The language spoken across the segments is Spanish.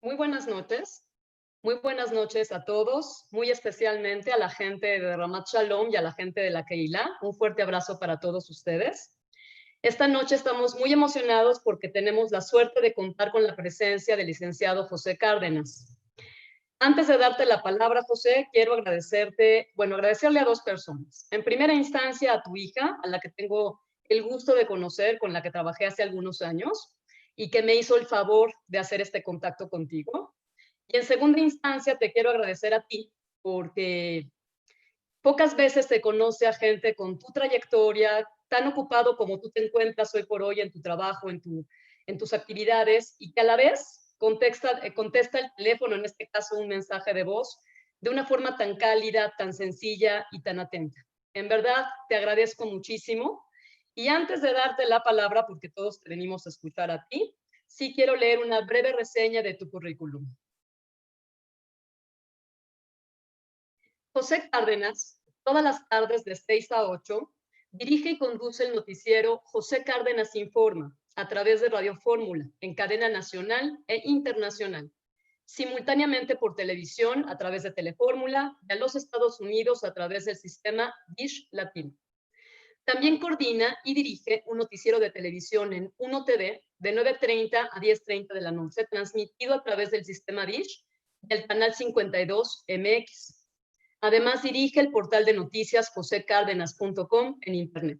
Muy buenas noches. Muy buenas noches a todos, muy especialmente a la gente de Ramat Shalom y a la gente de la Keilah. Un fuerte abrazo para todos ustedes. Esta noche estamos muy emocionados porque tenemos la suerte de contar con la presencia del licenciado José Cárdenas. Antes de darte la palabra, José, quiero agradecerle a dos personas. En primera instancia, a tu hija, a la que tengo el gusto de conocer, con la que trabajé hace algunos años y que me hizo el favor de hacer este contacto contigo. Y en segunda instancia, te quiero agradecer a ti porque pocas veces se conoce a gente con tu trayectoria, tan ocupado como tú te encuentras hoy por hoy en tu trabajo, en tus actividades, y que a la vez contesta el teléfono, en este caso un mensaje de voz, de una forma tan cálida, tan sencilla y tan atenta. En verdad, te agradezco muchísimo. Y antes de darte la palabra, porque todos te venimos a escuchar a ti, sí quiero leer una breve reseña de tu currículum. José Cárdenas, todas las tardes de 6 a 8, dirige y conduce el noticiero José Cárdenas Informa a través de Radio Fórmula, en cadena nacional e internacional, simultáneamente por televisión a través de Telefórmula y a los Estados Unidos a través del sistema Dish Latino. También coordina y dirige un noticiero de televisión en Uno TV de 9:30 a 10:30 de la noche, transmitido a través del sistema Dish y el canal 52 MX. Además, dirige el portal de noticias josecárdenas.com en Internet.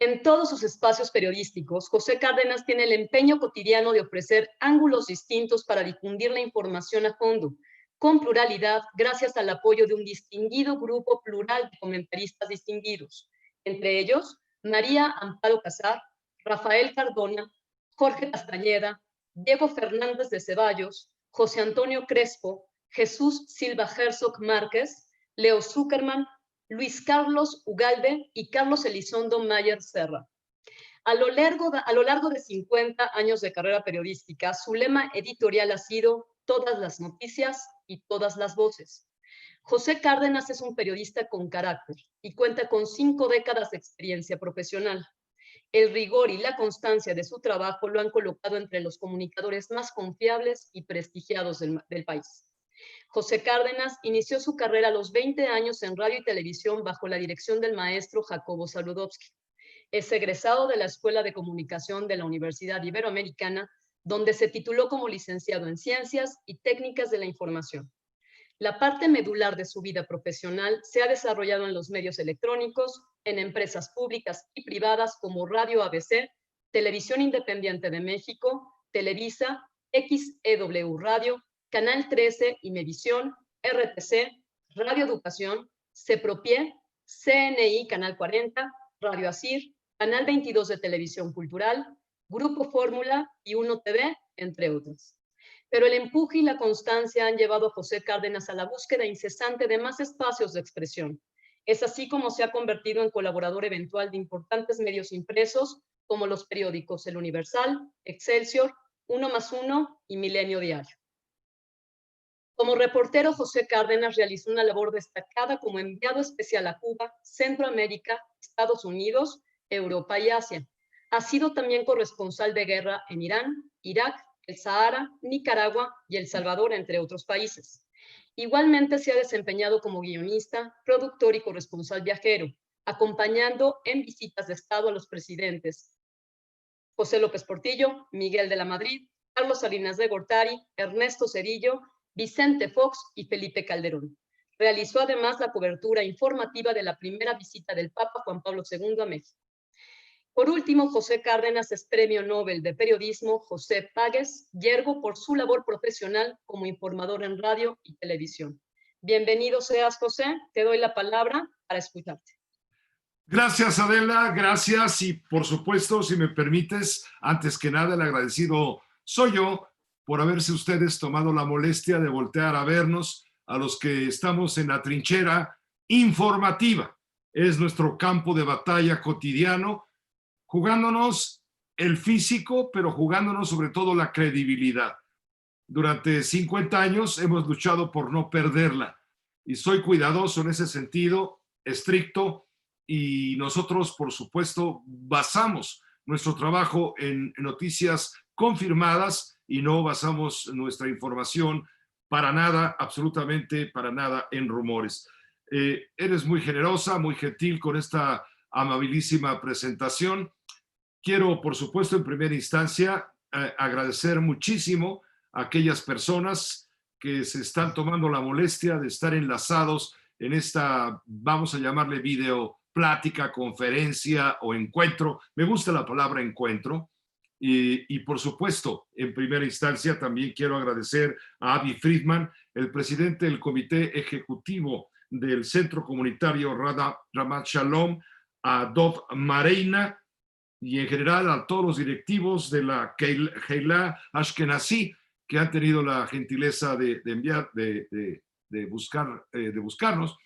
En todos sus espacios periodísticos, José Cárdenas tiene el empeño cotidiano de ofrecer ángulos distintos para difundir la información a fondo, con pluralidad, gracias al apoyo de un distinguido grupo plural de comentaristas distinguidos, entre ellos María Amparo Casar, Rafael Cardona, Jorge Castañeda, Diego Fernández de Ceballos, José Antonio Crespo, Jesús Silva Herzog Márquez, Leo Zuckerman, Luis Carlos Ugalde y Carlos Elizondo Mayer Serra. A lo largo de 50 años de carrera periodística, su lema editorial ha sido todas las noticias y todas las voces. José Cárdenas es un periodista con carácter y cuenta con 5 décadas de experiencia profesional. El rigor y la constancia de su trabajo lo han colocado entre los comunicadores más confiables y prestigiados del país. José Cárdenas inició su carrera a los 20 años en radio y televisión bajo la dirección del maestro Jacobo Saludowski. Es egresado de la Escuela de Comunicación de la Universidad Iberoamericana, donde se tituló como licenciado en Ciencias y Técnicas de la Información. La parte medular de su vida profesional se ha desarrollado en los medios electrónicos, en empresas públicas y privadas como Radio ABC, Televisión Independiente de México, Televisa, XEW Radio, Canal 13 y Imevisión, RTC, Radio Educación, CEPROPIE, CNI Canal 40, Radio Asir, Canal 22 de Televisión Cultural, Grupo Fórmula y Uno TV, entre otros. Pero el empuje y la constancia han llevado a José Cárdenas a la búsqueda incesante de más espacios de expresión. Es así como se ha convertido en colaborador eventual de importantes medios impresos como los periódicos El Universal, Excelsior, Uno más Uno y Milenio Diario. Como reportero, José Cárdenas realizó una labor destacada como enviado especial a Cuba, Centroamérica, Estados Unidos, Europa y Asia. Ha sido también corresponsal de guerra en Irán, Irak, el Sahara, Nicaragua y El Salvador, entre otros países. Igualmente se ha desempeñado como guionista, productor y corresponsal viajero, acompañando en visitas de Estado a los presidentes José López Portillo, Miguel de la Madrid, Carlos Salinas de Gortari, Ernesto Zedillo, Vicente Fox y Felipe Calderón. Realizó además la cobertura informativa de la primera visita del Papa Juan Pablo II a México. Por último, José Cárdenas es Premio Nobel de Periodismo José Páguez Yergo por su labor profesional como informador en radio y televisión. Bienvenido seas, José. Te doy la palabra para escucharte. Gracias, Adela, gracias. Y por supuesto, si me permites, antes que nada, el agradecido soy yo por haberse ustedes tomado la molestia de voltear a vernos, a los que estamos en la trinchera informativa. Es nuestro campo de batalla cotidiano, jugándonos el físico, pero jugándonos sobre todo la credibilidad. Durante 50 años hemos luchado por no perderla y soy cuidadoso en ese sentido, estricto, y nosotros, por supuesto, basamos nuestro trabajo en noticias confirmadas y no basamos nuestra información para nada, absolutamente para nada, en rumores. Eres muy generosa, muy gentil con esta amabilísima presentación. Quiero, por supuesto, en primera instancia, agradecer muchísimo a aquellas personas que se están tomando la molestia de estar enlazados en esta, vamos a llamarle video plática, conferencia o encuentro. Me gusta la palabra encuentro. Y por supuesto, en primera instancia, también quiero agradecer a Avi Friedman, el presidente del comité ejecutivo del Centro Comunitario Ramat Shalom, a Dov Mareina, y en general a todos los directivos de la Keilah Ashkenazi que han tenido la gentileza de buscarnos.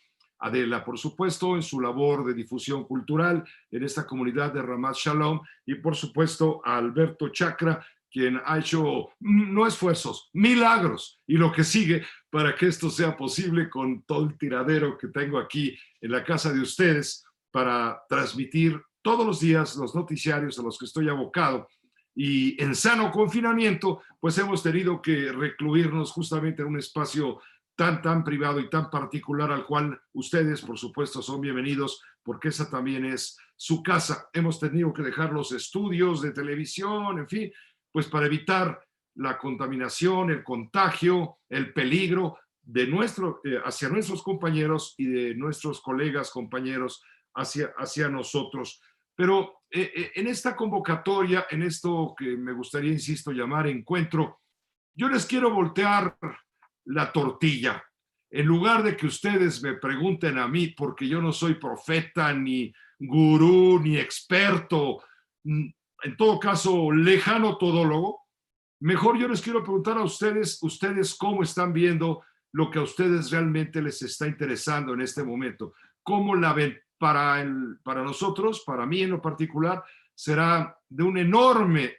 Adela, por supuesto, en su labor de difusión cultural en esta comunidad de Ramat Shalom, y por supuesto a Alberto Chakra, quien ha hecho no esfuerzos, milagros, y lo que sigue para que esto sea posible con todo el tiradero que tengo aquí en la casa de ustedes para transmitir todos los días los noticiarios a los que estoy abocado. Y en sano confinamiento, pues hemos tenido que recluirnos justamente en un espacio tan privado y tan particular al cual ustedes, por supuesto, son bienvenidos, porque esa también es su casa. Hemos tenido que dejar los estudios de televisión, en fin, pues para evitar la contaminación, el contagio, el peligro de hacia nuestros compañeros y de nuestros colegas, compañeros, hacia nosotros. Pero en esta convocatoria, en esto que me gustaría, insisto, llamar encuentro, yo les quiero voltear la tortilla. En lugar de que ustedes me pregunten a mí, porque yo no soy profeta, ni gurú, ni experto, en todo caso, lejano todólogo, mejor yo les quiero preguntar a ustedes cómo están viendo lo que a ustedes realmente les está interesando en este momento. ¿Cómo la ven? Para nosotros, para mí en lo particular, será de una enorme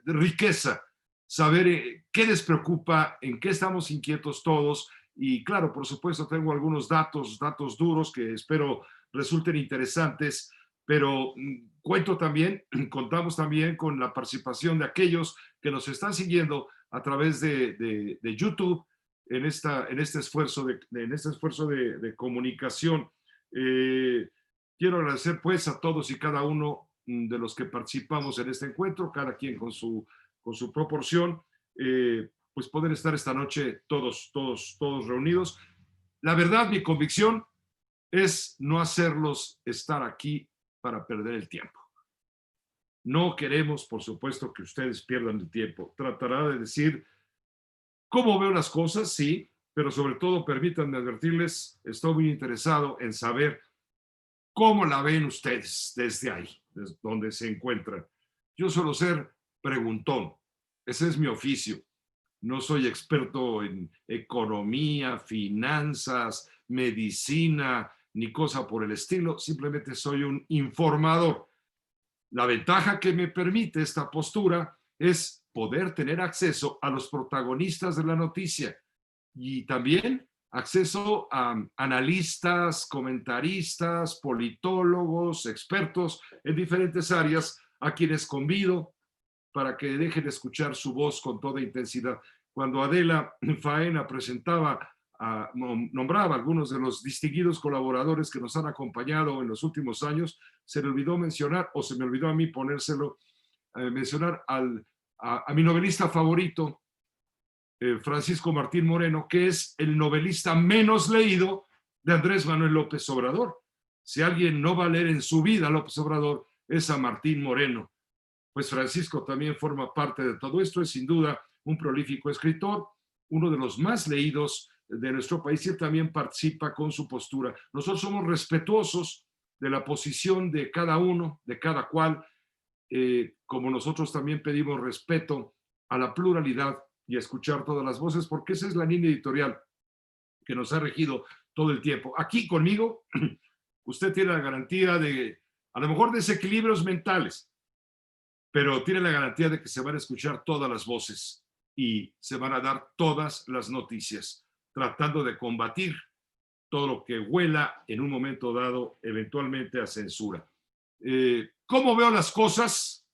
riqueza saber qué les preocupa, en qué estamos inquietos todos. Y claro, por supuesto, tengo algunos datos duros que espero resulten interesantes, pero contamos también con la participación de aquellos que nos están siguiendo a través de YouTube en este esfuerzo de comunicación. Quiero agradecer pues a todos y cada uno de los que participamos en este encuentro, cada quien con su proporción, pues poder estar esta noche todos reunidos. La verdad, mi convicción es no hacerlos estar aquí para perder el tiempo. No queremos, por supuesto, que ustedes pierdan el tiempo. Tratará de decir cómo veo las cosas, sí, pero sobre todo permítanme advertirles, estoy muy interesado en saber cómo la ven ustedes desde ahí, desde donde se encuentran. Yo suelo ser preguntón, ese es mi oficio. No soy experto en economía, finanzas, medicina, ni cosa por el estilo, simplemente soy un informador. La ventaja que me permite esta postura es poder tener acceso a los protagonistas de la noticia y también acceso a analistas, comentaristas, politólogos, expertos en diferentes áreas a quienes convido para que dejen de escuchar su voz con toda intensidad. Cuando Adela Faena nombraba a algunos de los distinguidos colaboradores que nos han acompañado en los últimos años, se me olvidó mencionar, o se me olvidó a mí mencionar a mi novelista favorito, Francisco Martín Moreno, que es el novelista menos leído de Andrés Manuel López Obrador. Si alguien no va a leer en su vida a López Obrador, es a Martín Moreno. Pues Francisco también forma parte de todo esto, es sin duda un prolífico escritor, uno de los más leídos de nuestro país, y él también participa con su postura. Nosotros somos respetuosos de la posición de cada uno, de cada cual, como nosotros también pedimos respeto a la pluralidad y a escuchar todas las voces, porque esa es la línea editorial que nos ha regido todo el tiempo. Aquí conmigo, usted tiene la garantía de, a lo mejor, desequilibrios mentales, pero tiene la garantía de que se van a escuchar todas las voces y se van a dar todas las noticias, tratando de combatir todo lo que huela en un momento dado eventualmente a censura. ¿Cómo veo las cosas?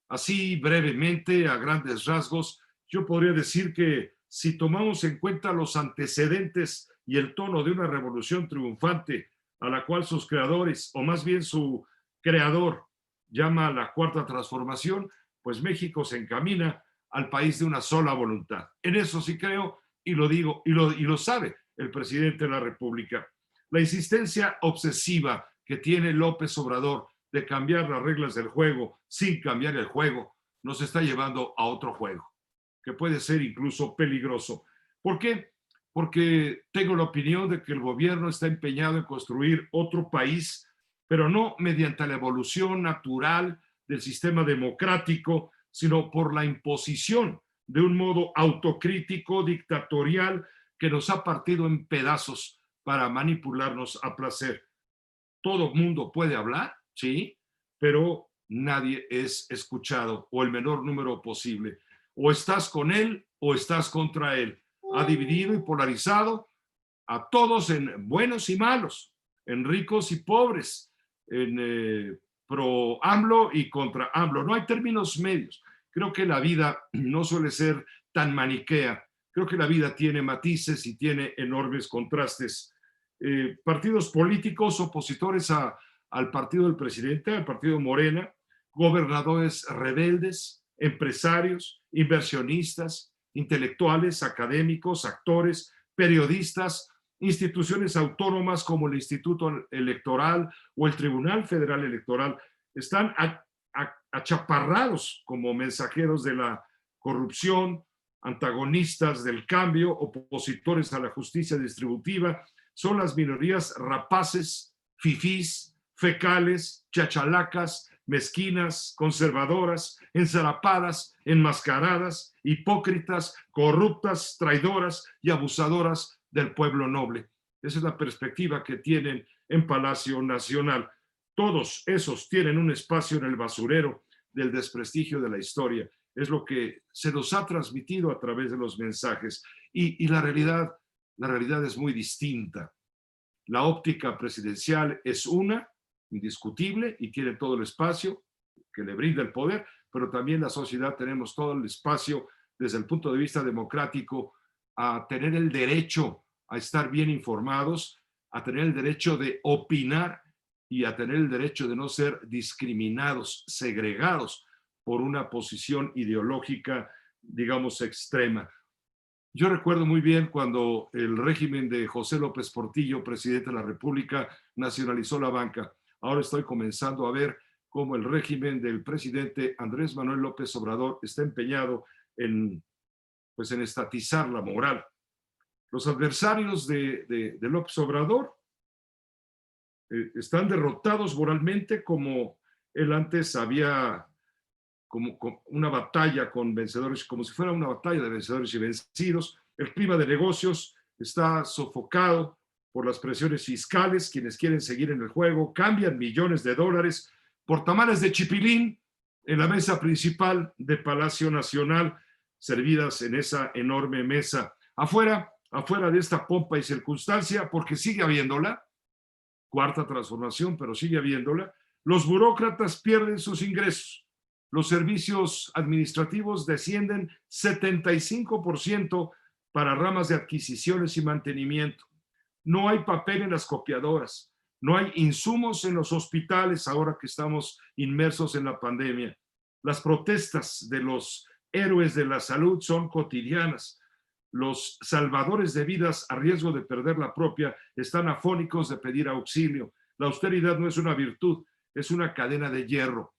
Así brevemente, a grandes rasgos, yo podría decir que si tomamos en cuenta los antecedentes y el tono de una revolución triunfante a la cual sus creadores, o más bien su creador, llama la cuarta transformación, pues México se encamina al país de una sola voluntad. En eso sí creo, y lo digo, y lo sabe el presidente de la República. La insistencia obsesiva que tiene López Obrador de cambiar las reglas del juego sin cambiar el juego, nos está llevando a otro juego, que puede ser incluso peligroso. ¿Por qué? Porque tengo la opinión de que el gobierno está empeñado en construir otro país, pero no mediante la evolución natural del sistema democrático, sino por la imposición de un modo autocrítico, dictatorial, que nos ha partido en pedazos para manipularnos a placer. Todo mundo puede hablar, sí, pero nadie es escuchado, o el menor número posible. O estás con él o estás contra él. Ha dividido y polarizado a todos en buenos y malos, en ricos y pobres, en pro AMLO y contra AMLO. No hay términos medios. Creo que la vida no suele ser tan maniquea. Creo que la vida tiene matices y tiene enormes contrastes. Partidos políticos opositores al partido del presidente, al partido Morena, gobernadores rebeldes, empresarios, inversionistas, intelectuales, académicos, actores, periodistas, instituciones autónomas como el Instituto Electoral o el Tribunal Federal Electoral, están achaparrados como mensajeros de la corrupción, antagonistas del cambio, opositores a la justicia distributiva. Son las minorías rapaces, fifís, fecales, chachalacas, mezquinas, conservadoras, ensarapadas, enmascaradas, hipócritas, corruptas, traidoras y abusadoras del pueblo noble. Esa es la perspectiva que tienen en Palacio Nacional. Todos esos tienen un espacio en el basurero del desprestigio de la historia. Es lo que se nos ha transmitido a través de los mensajes. Y la realidad es muy distinta. La óptica presidencial es una, indiscutible, y tiene todo el espacio que le brinda el poder, pero también la sociedad tenemos todo el espacio desde el punto de vista democrático a tener el derecho a estar bien informados, a tener el derecho de opinar y a tener el derecho de no ser discriminados, segregados por una posición ideológica, digamos, extrema. Yo recuerdo muy bien cuando el régimen de José López Portillo, presidente de la República, nacionalizó la banca. Ahora estoy comenzando a ver cómo el régimen del presidente Andrés Manuel López Obrador está empeñado en estatizar la moral. Los adversarios de López Obrador están derrotados moralmente, como él antes había como una batalla con vencedores, como si fuera una batalla de vencedores y vencidos. El clima de negocios está sofocado por las presiones fiscales. Quienes quieren seguir en el juego cambian millones de dólares por tamales de chipilín en la mesa principal de Palacio Nacional, servidas en esa enorme mesa. Afuera de esta pompa y circunstancia, porque sigue habiéndola, cuarta transformación, pero sigue habiéndola, los burócratas pierden sus ingresos. Los servicios administrativos descienden 75% para ramas de adquisiciones y mantenimiento. No hay papel en las copiadoras. No hay insumos en los hospitales ahora que estamos inmersos en la pandemia. Las protestas de los héroes de la salud son cotidianas. Los salvadores de vidas a riesgo de perder la propia están afónicos de pedir auxilio. La austeridad no es una virtud, es una cadena de hierro.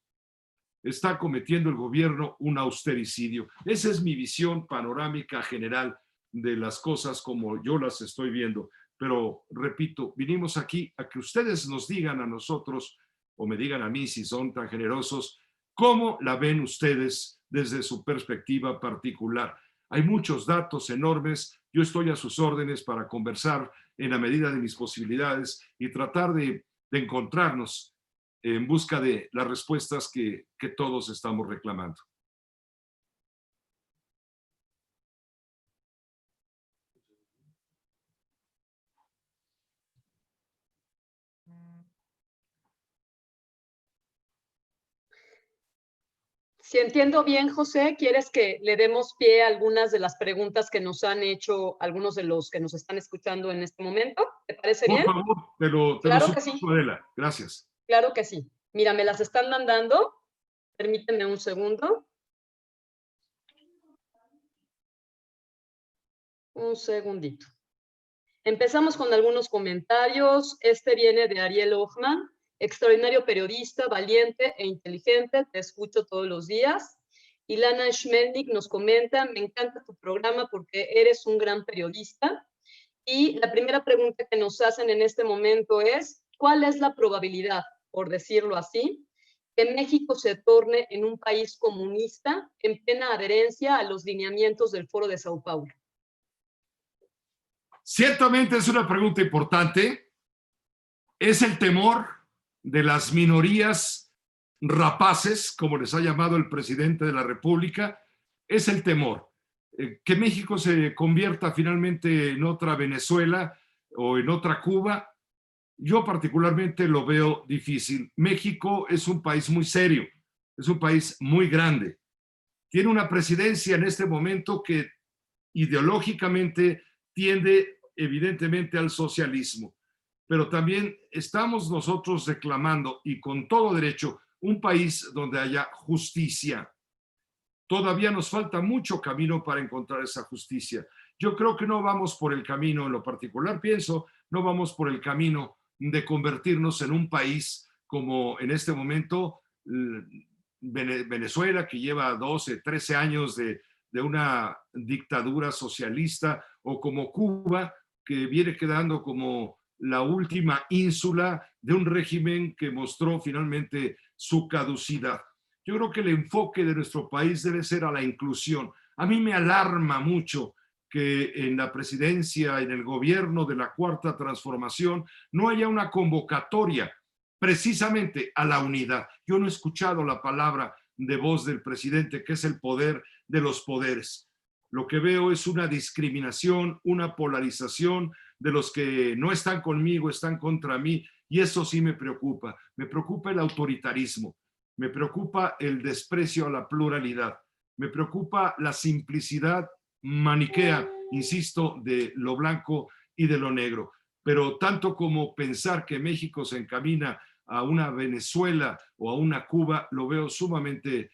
Está cometiendo el gobierno un austericidio. Esa es mi visión panorámica general de las cosas como yo las estoy viendo. Pero, repito, vinimos aquí a que ustedes nos digan a nosotros, o me digan a mí si son tan generosos, cómo la ven ustedes desde su perspectiva particular. Hay muchos datos enormes. Yo estoy a sus órdenes para conversar en la medida de mis posibilidades y tratar de encontrarnos en busca de las respuestas que todos estamos reclamando. Si entiendo bien, José, ¿quieres que le demos pie a algunas de las preguntas que nos han hecho algunos de los que nos están escuchando en este momento? ¿Te parece Por bien? favor, te lo Claro que sí, suplico, Adela. Gracias. claro que sí. Mira, me las están mandando. Permíteme un segundo. Un segundito. Empezamos con algunos comentarios. Este viene de Ariel Hoffman. Extraordinario periodista, valiente e inteligente. Te escucho todos los días. Ilana Schmelnik nos comenta, me encanta tu programa porque eres un gran periodista. Y la primera pregunta que nos hacen en este momento es, ¿cuál es la probabilidad, por decirlo así, que México se torne en un país comunista en plena adherencia a los lineamientos del Foro de Sao Paulo? Ciertamente es una pregunta importante. Es el temor de las minorías rapaces, como les ha llamado el presidente de la República, es el temor. Que México se convierta finalmente en otra Venezuela o en otra Cuba, yo particularmente lo veo difícil. México es un país muy serio, es un país muy grande. Tiene una presidencia en este momento que ideológicamente tiende evidentemente al socialismo, pero también estamos nosotros reclamando, y con todo derecho, un país donde haya justicia. Todavía nos falta mucho camino para encontrar esa justicia. Yo creo que no vamos por el camino, en lo particular pienso, no vamos por el camino de convertirnos en un país como en este momento Venezuela, que lleva 12, 13 años de una dictadura socialista, o como Cuba, que viene quedando como la última ínsula de un régimen que mostró finalmente su caducidad. Yo creo que el enfoque de nuestro país debe ser a la inclusión. A mí me alarma mucho que en la presidencia, en el gobierno de la Cuarta Transformación, no haya una convocatoria precisamente a la unidad. Yo no he escuchado la palabra de voz del presidente, que es el poder de los poderes. Lo que veo es una discriminación, una polarización de los que no están conmigo, están contra mí, y eso sí me preocupa. Me preocupa el autoritarismo, me preocupa el desprecio a la pluralidad, me preocupa la simplicidad maniquea, insisto, de lo blanco y de lo negro. Pero tanto como pensar que México se encamina a una Venezuela o a una Cuba, lo veo sumamente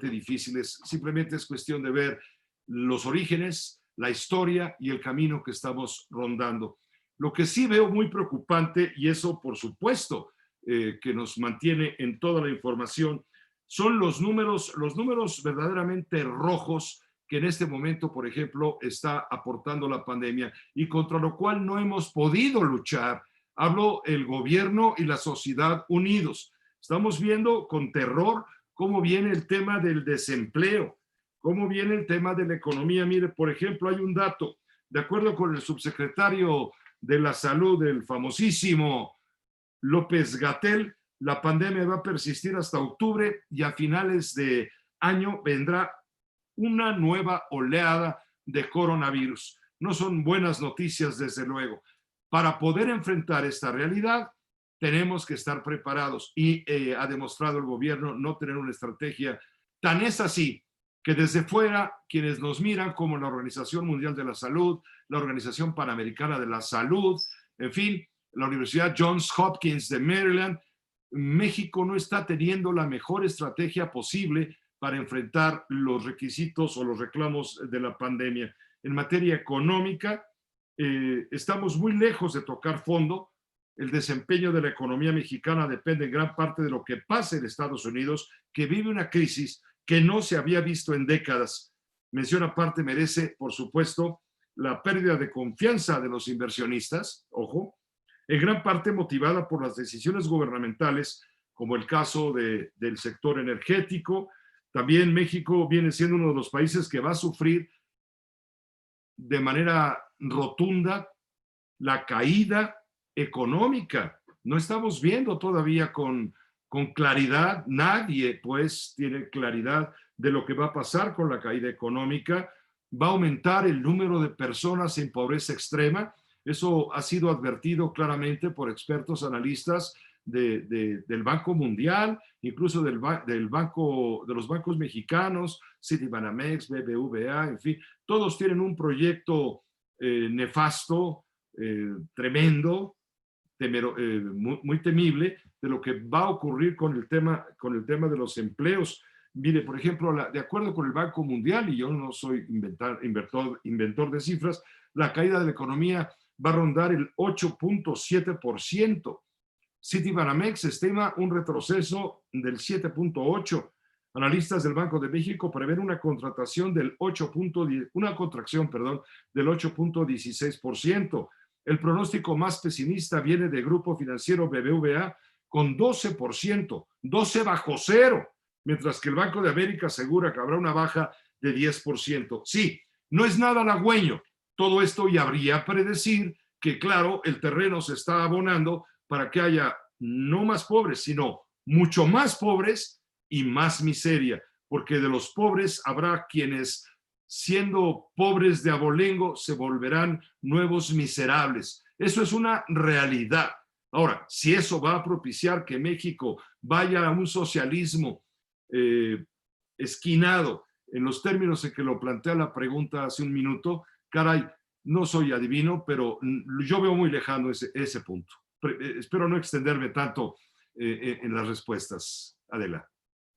difíciles. Simplemente es cuestión de ver los orígenes, la historia y el camino que estamos rondando. Lo que sí veo muy preocupante, y eso por supuesto que nos mantiene en toda la información, son los números verdaderamente rojos que en este momento, por ejemplo, está aportando la pandemia y contra lo cual no hemos podido luchar. Hablo el gobierno y la sociedad unidos. Estamos viendo con terror cómo viene el tema del desempleo, cómo viene el tema de la economía. Mire, por ejemplo, hay un dato, de acuerdo con el subsecretario de la Salud, el famosísimo López-Gatell, la pandemia va a persistir hasta octubre y a finales de año vendrá una nueva oleada de coronavirus. No son buenas noticias, desde luego. Para poder enfrentar esta realidad, tenemos que estar preparados y ha demostrado el gobierno no tener una estrategia. Tan es así que desde fuera, quienes nos miran, como la Organización Mundial de la Salud, la Organización Panamericana de la Salud, en fin, la Universidad Johns Hopkins de Maryland, México no está teniendo la mejor estrategia posible para enfrentar los requisitos o los reclamos de la pandemia. En materia económica, estamos muy lejos de tocar fondo. El desempeño de la economía mexicana depende en gran parte de lo que pase en Estados Unidos, que vive una crisis que no se había visto en décadas. Mención aparte merece, por supuesto, la pérdida de confianza de los inversionistas, ojo, en gran parte motivada por las decisiones gubernamentales, como el caso del sector energético. También México viene siendo uno de los países que va a sufrir de manera rotunda la caída económica. No estamos viendo todavía con claridad, nadie pues tiene claridad de lo que va a pasar con la caída económica. Va a aumentar el número de personas en pobreza extrema. Eso ha sido advertido claramente por expertos analistas del Banco Mundial, incluso de los bancos mexicanos, Citibanamex, BBVA, en fin, todos tienen un proyecto nefasto, tremendo, muy temible, de lo que va a ocurrir con el tema de los empleos. Mire, por ejemplo, de acuerdo con el Banco Mundial, y yo no soy inventor de cifras, la caída de la economía va a rondar el 8.7%. Citibanamex estima un retroceso del 7.8%. Analistas del Banco de México prevén una contracción del 8.16%. El pronóstico más pesimista viene de Grupo Financiero BBVA con 12%, 12 bajo cero, mientras que el Banco de América asegura que habrá una baja de 10%. Sí, no es nada halagüeño todo esto, y habría predecir que, claro, el terreno se está abonando para que haya no más pobres, sino mucho más pobres y más miseria, porque de los pobres habrá quienes, siendo pobres de abolengo, se volverán nuevos miserables. Eso es una realidad. Ahora, si eso va a propiciar que México vaya a un socialismo esquinado en los términos en que lo plantea la pregunta hace un minuto, caray, no soy adivino, pero yo veo muy lejano ese punto. Espero no extenderme tanto en las respuestas, Adela.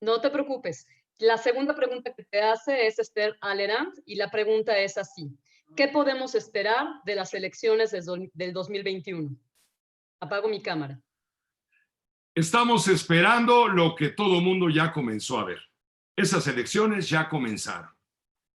No te preocupes. La segunda pregunta que te hace es Esther Alerant, y la pregunta es así: ¿qué podemos esperar de las elecciones del 2021? Apago mi cámara. Estamos esperando lo que todo mundo ya comenzó a ver. Esas elecciones ya comenzaron.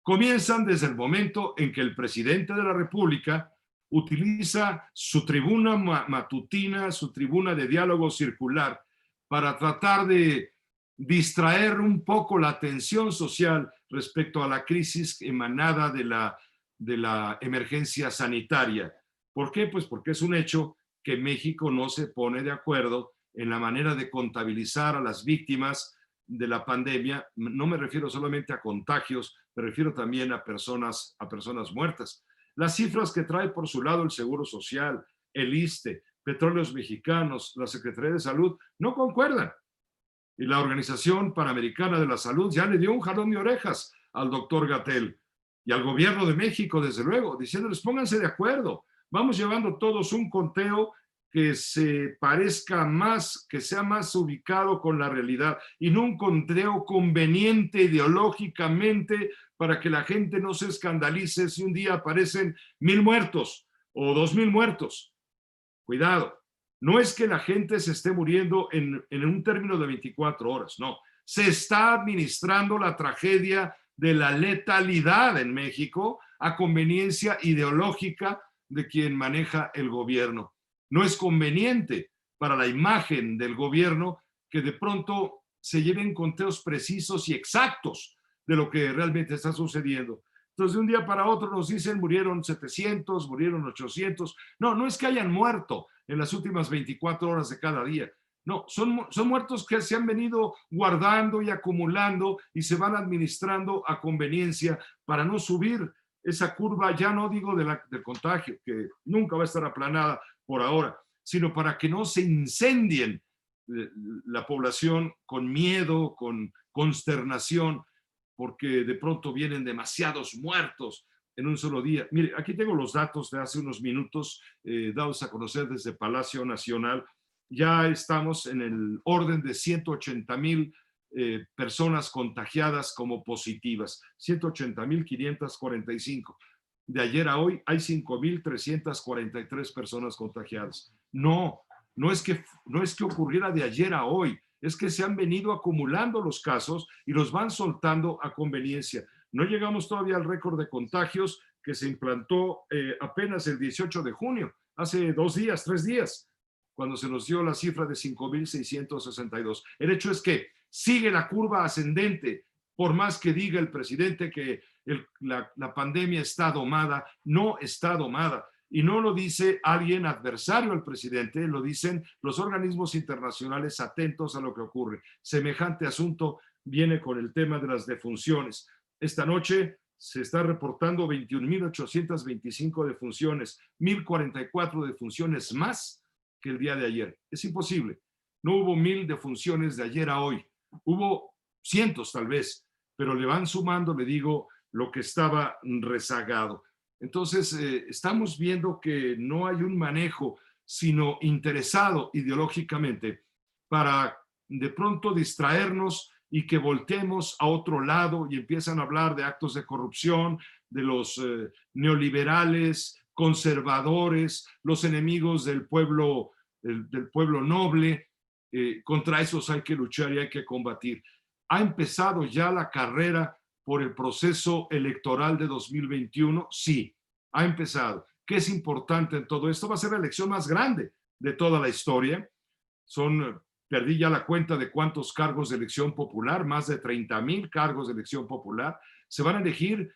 Comienzan desde el momento en que el presidente de la República utiliza su tribuna matutina, su tribuna de diálogo circular, para tratar de distraer un poco la atención social respecto a la crisis emanada de la emergencia sanitaria. ¿Por qué? Pues porque es un hecho que México no se pone de acuerdo en la manera de contabilizar a las víctimas de la pandemia. No me refiero solamente a contagios, me refiero también a personas muertas. Las cifras que trae por su lado el Seguro Social, el ISSSTE, Petróleos Mexicanos, la Secretaría de Salud, no concuerdan. Y la Organización Panamericana de la Salud ya le dio un jalón de orejas al doctor-Gatell y al gobierno de México, desde luego, diciéndoles: pónganse de acuerdo, vamos llevando todos un conteo que se parezca más, que sea más ubicado con la realidad, y no un conteo conveniente ideológicamente para que la gente no se escandalice si un día aparecen 1,000 muertos o 2,000 muertos. Cuidado, no es que la gente se esté muriendo en un término de 24 horas, no. Se está administrando la tragedia de la letalidad en México a conveniencia ideológica de quien maneja el gobierno. No es conveniente para la imagen del gobierno que de pronto se lleven conteos precisos y exactos de lo que realmente está sucediendo. Entonces, de un día para otro nos dicen: murieron 700, murieron 800. No, no es que hayan muerto en las últimas 24 horas de cada día. No, son muertos que se han venido guardando y acumulando y se van administrando a conveniencia para no subir esa curva, ya no digo del contagio, que nunca va a estar aplanada por ahora, sino para que no se incendien la población con miedo, con consternación, porque de pronto vienen demasiados muertos en un solo día. Mire, aquí tengo los datos de hace unos minutos dados a conocer desde Palacio Nacional. Ya estamos en el orden de 180,000 personas contagiadas como positivas, 180,545. De ayer a hoy hay 5,343 personas contagiadas. No es que ocurriera de ayer a hoy, es que se han venido acumulando los casos y los van soltando a conveniencia. No llegamos todavía al récord de contagios que se implantó apenas el 18 de junio, hace 2 días, 3 días, cuando se nos dio la cifra de 5,662. El hecho es que sigue la curva ascendente, por más que diga el presidente que la pandemia está domada. No está domada. Y no lo dice alguien adversario al presidente, lo dicen los organismos internacionales atentos a lo que ocurre. Semejante asunto viene con el tema de las defunciones. Esta noche se está reportando 21,825 defunciones, 1,044 defunciones más que el día de ayer. Es imposible. No hubo 1000 defunciones de ayer a hoy. Hubo cientos tal vez, pero le van sumando, le digo, lo que estaba rezagado. Entonces, estamos viendo que no hay un manejo, sino interesado ideológicamente para de pronto distraernos y que volteemos a otro lado y empiezan a hablar de actos de corrupción, de los neoliberales, conservadores, los enemigos del pueblo noble. Contra esos hay que luchar y hay que combatir. Ha empezado ya la carrera por el proceso electoral de 2021, sí, ha empezado. ¿Qué es importante en todo esto? Va a ser la elección más grande de toda la historia. Perdí ya la cuenta de cuántos cargos de elección popular, más de 30,000 cargos de elección popular. Se van a elegir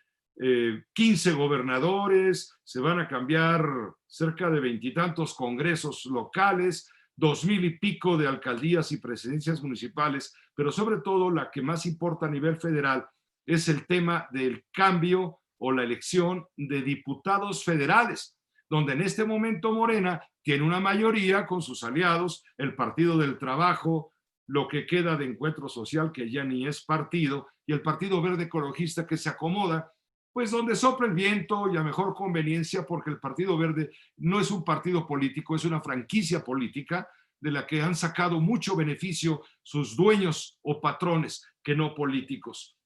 15 gobernadores, se van a cambiar cerca de 20 y tantos congresos locales, 2,000 y pico de alcaldías y presidencias municipales, pero sobre todo la que más importa a nivel federal es el tema del cambio o la elección de diputados federales, donde en este momento Morena tiene una mayoría con sus aliados, el Partido del Trabajo, lo que queda de Encuentro Social, que ya ni es partido, y el Partido Verde Ecologista, que se acomoda, pues donde sopla el viento y a mejor conveniencia, porque el Partido Verde no es un partido político, es una franquicia política de la que han sacado mucho beneficio sus dueños o patrones, que no políticos.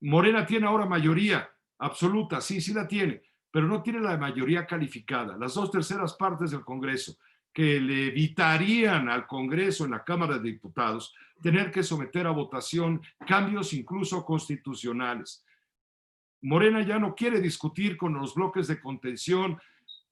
Morena tiene ahora mayoría absoluta, sí, sí la tiene, pero no tiene la mayoría calificada, las 2/3 partes del Congreso, que le evitarían al Congreso en la Cámara de Diputados tener que someter a votación cambios incluso constitucionales. Morena ya no quiere discutir con los bloques de contención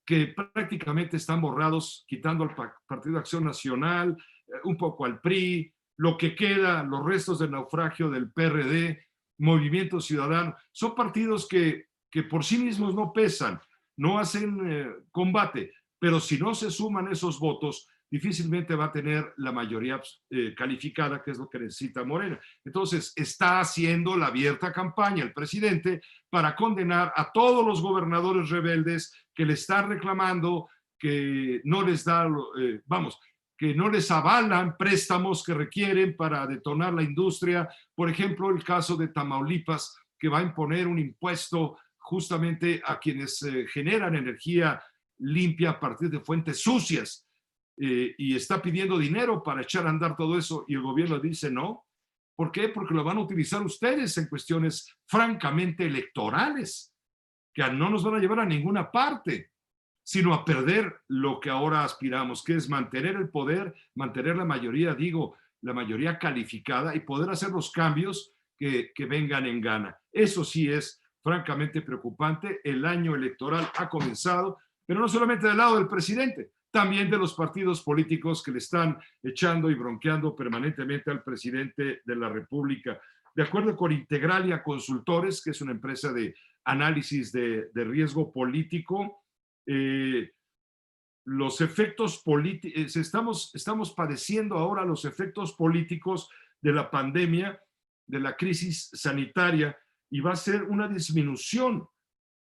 que prácticamente están borrados, quitando al Partido de Acción Nacional, un poco al PRI, lo que queda, los restos del naufragio del PRD, Movimiento Ciudadano. Son partidos que por sí mismos no pesan, no hacen combate, pero si no se suman esos votos, difícilmente va a tener la mayoría calificada, que es lo que necesita Morena. Entonces, está haciendo la abierta campaña el presidente para condenar a todos los gobernadores rebeldes que le están reclamando que no les da, que no les avalan préstamos que requieren para detonar la industria. Por ejemplo, el caso de Tamaulipas, que va a imponer un impuesto justamente a quienes generan energía limpia a partir de fuentes sucias, y está pidiendo dinero para echar a andar todo eso, y el gobierno dice no. ¿Por qué? Porque lo van a utilizar ustedes en cuestiones francamente electorales, que no nos van a llevar a ninguna parte, sino a perder lo que ahora aspiramos, que es mantener el poder, mantener la mayoría, digo, la mayoría calificada, y poder hacer los cambios que vengan en gana. Eso sí es francamente preocupante. El año electoral ha comenzado, pero no solamente del lado del presidente, también de los partidos políticos que le están echando y bronqueando permanentemente al presidente de la República. De acuerdo con Integralia Consultores, que es una empresa de análisis de riesgo político, los efectos políticos, estamos padeciendo ahora los efectos políticos de la pandemia, de la crisis sanitaria, y va a ser una disminución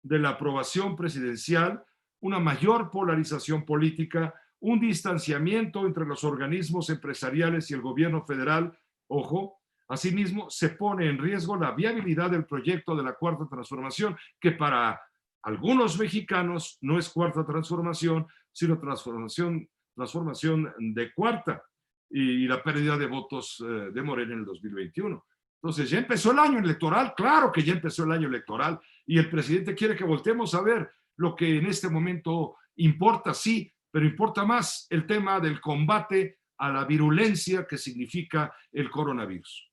de la aprobación presidencial, una mayor polarización política, un distanciamiento entre los organismos empresariales y el gobierno federal. Ojo, asimismo se pone en riesgo la viabilidad del proyecto de la Cuarta Transformación, que para algunos mexicanos no es cuarta transformación, sino transformación de cuarta, y la pérdida de votos de Morena en el 2021. Entonces, ya empezó el año electoral, claro que ya empezó el año electoral, y el presidente quiere que volteemos a ver lo que en este momento importa, sí, pero importa más el tema del combate a la virulencia que significa el coronavirus.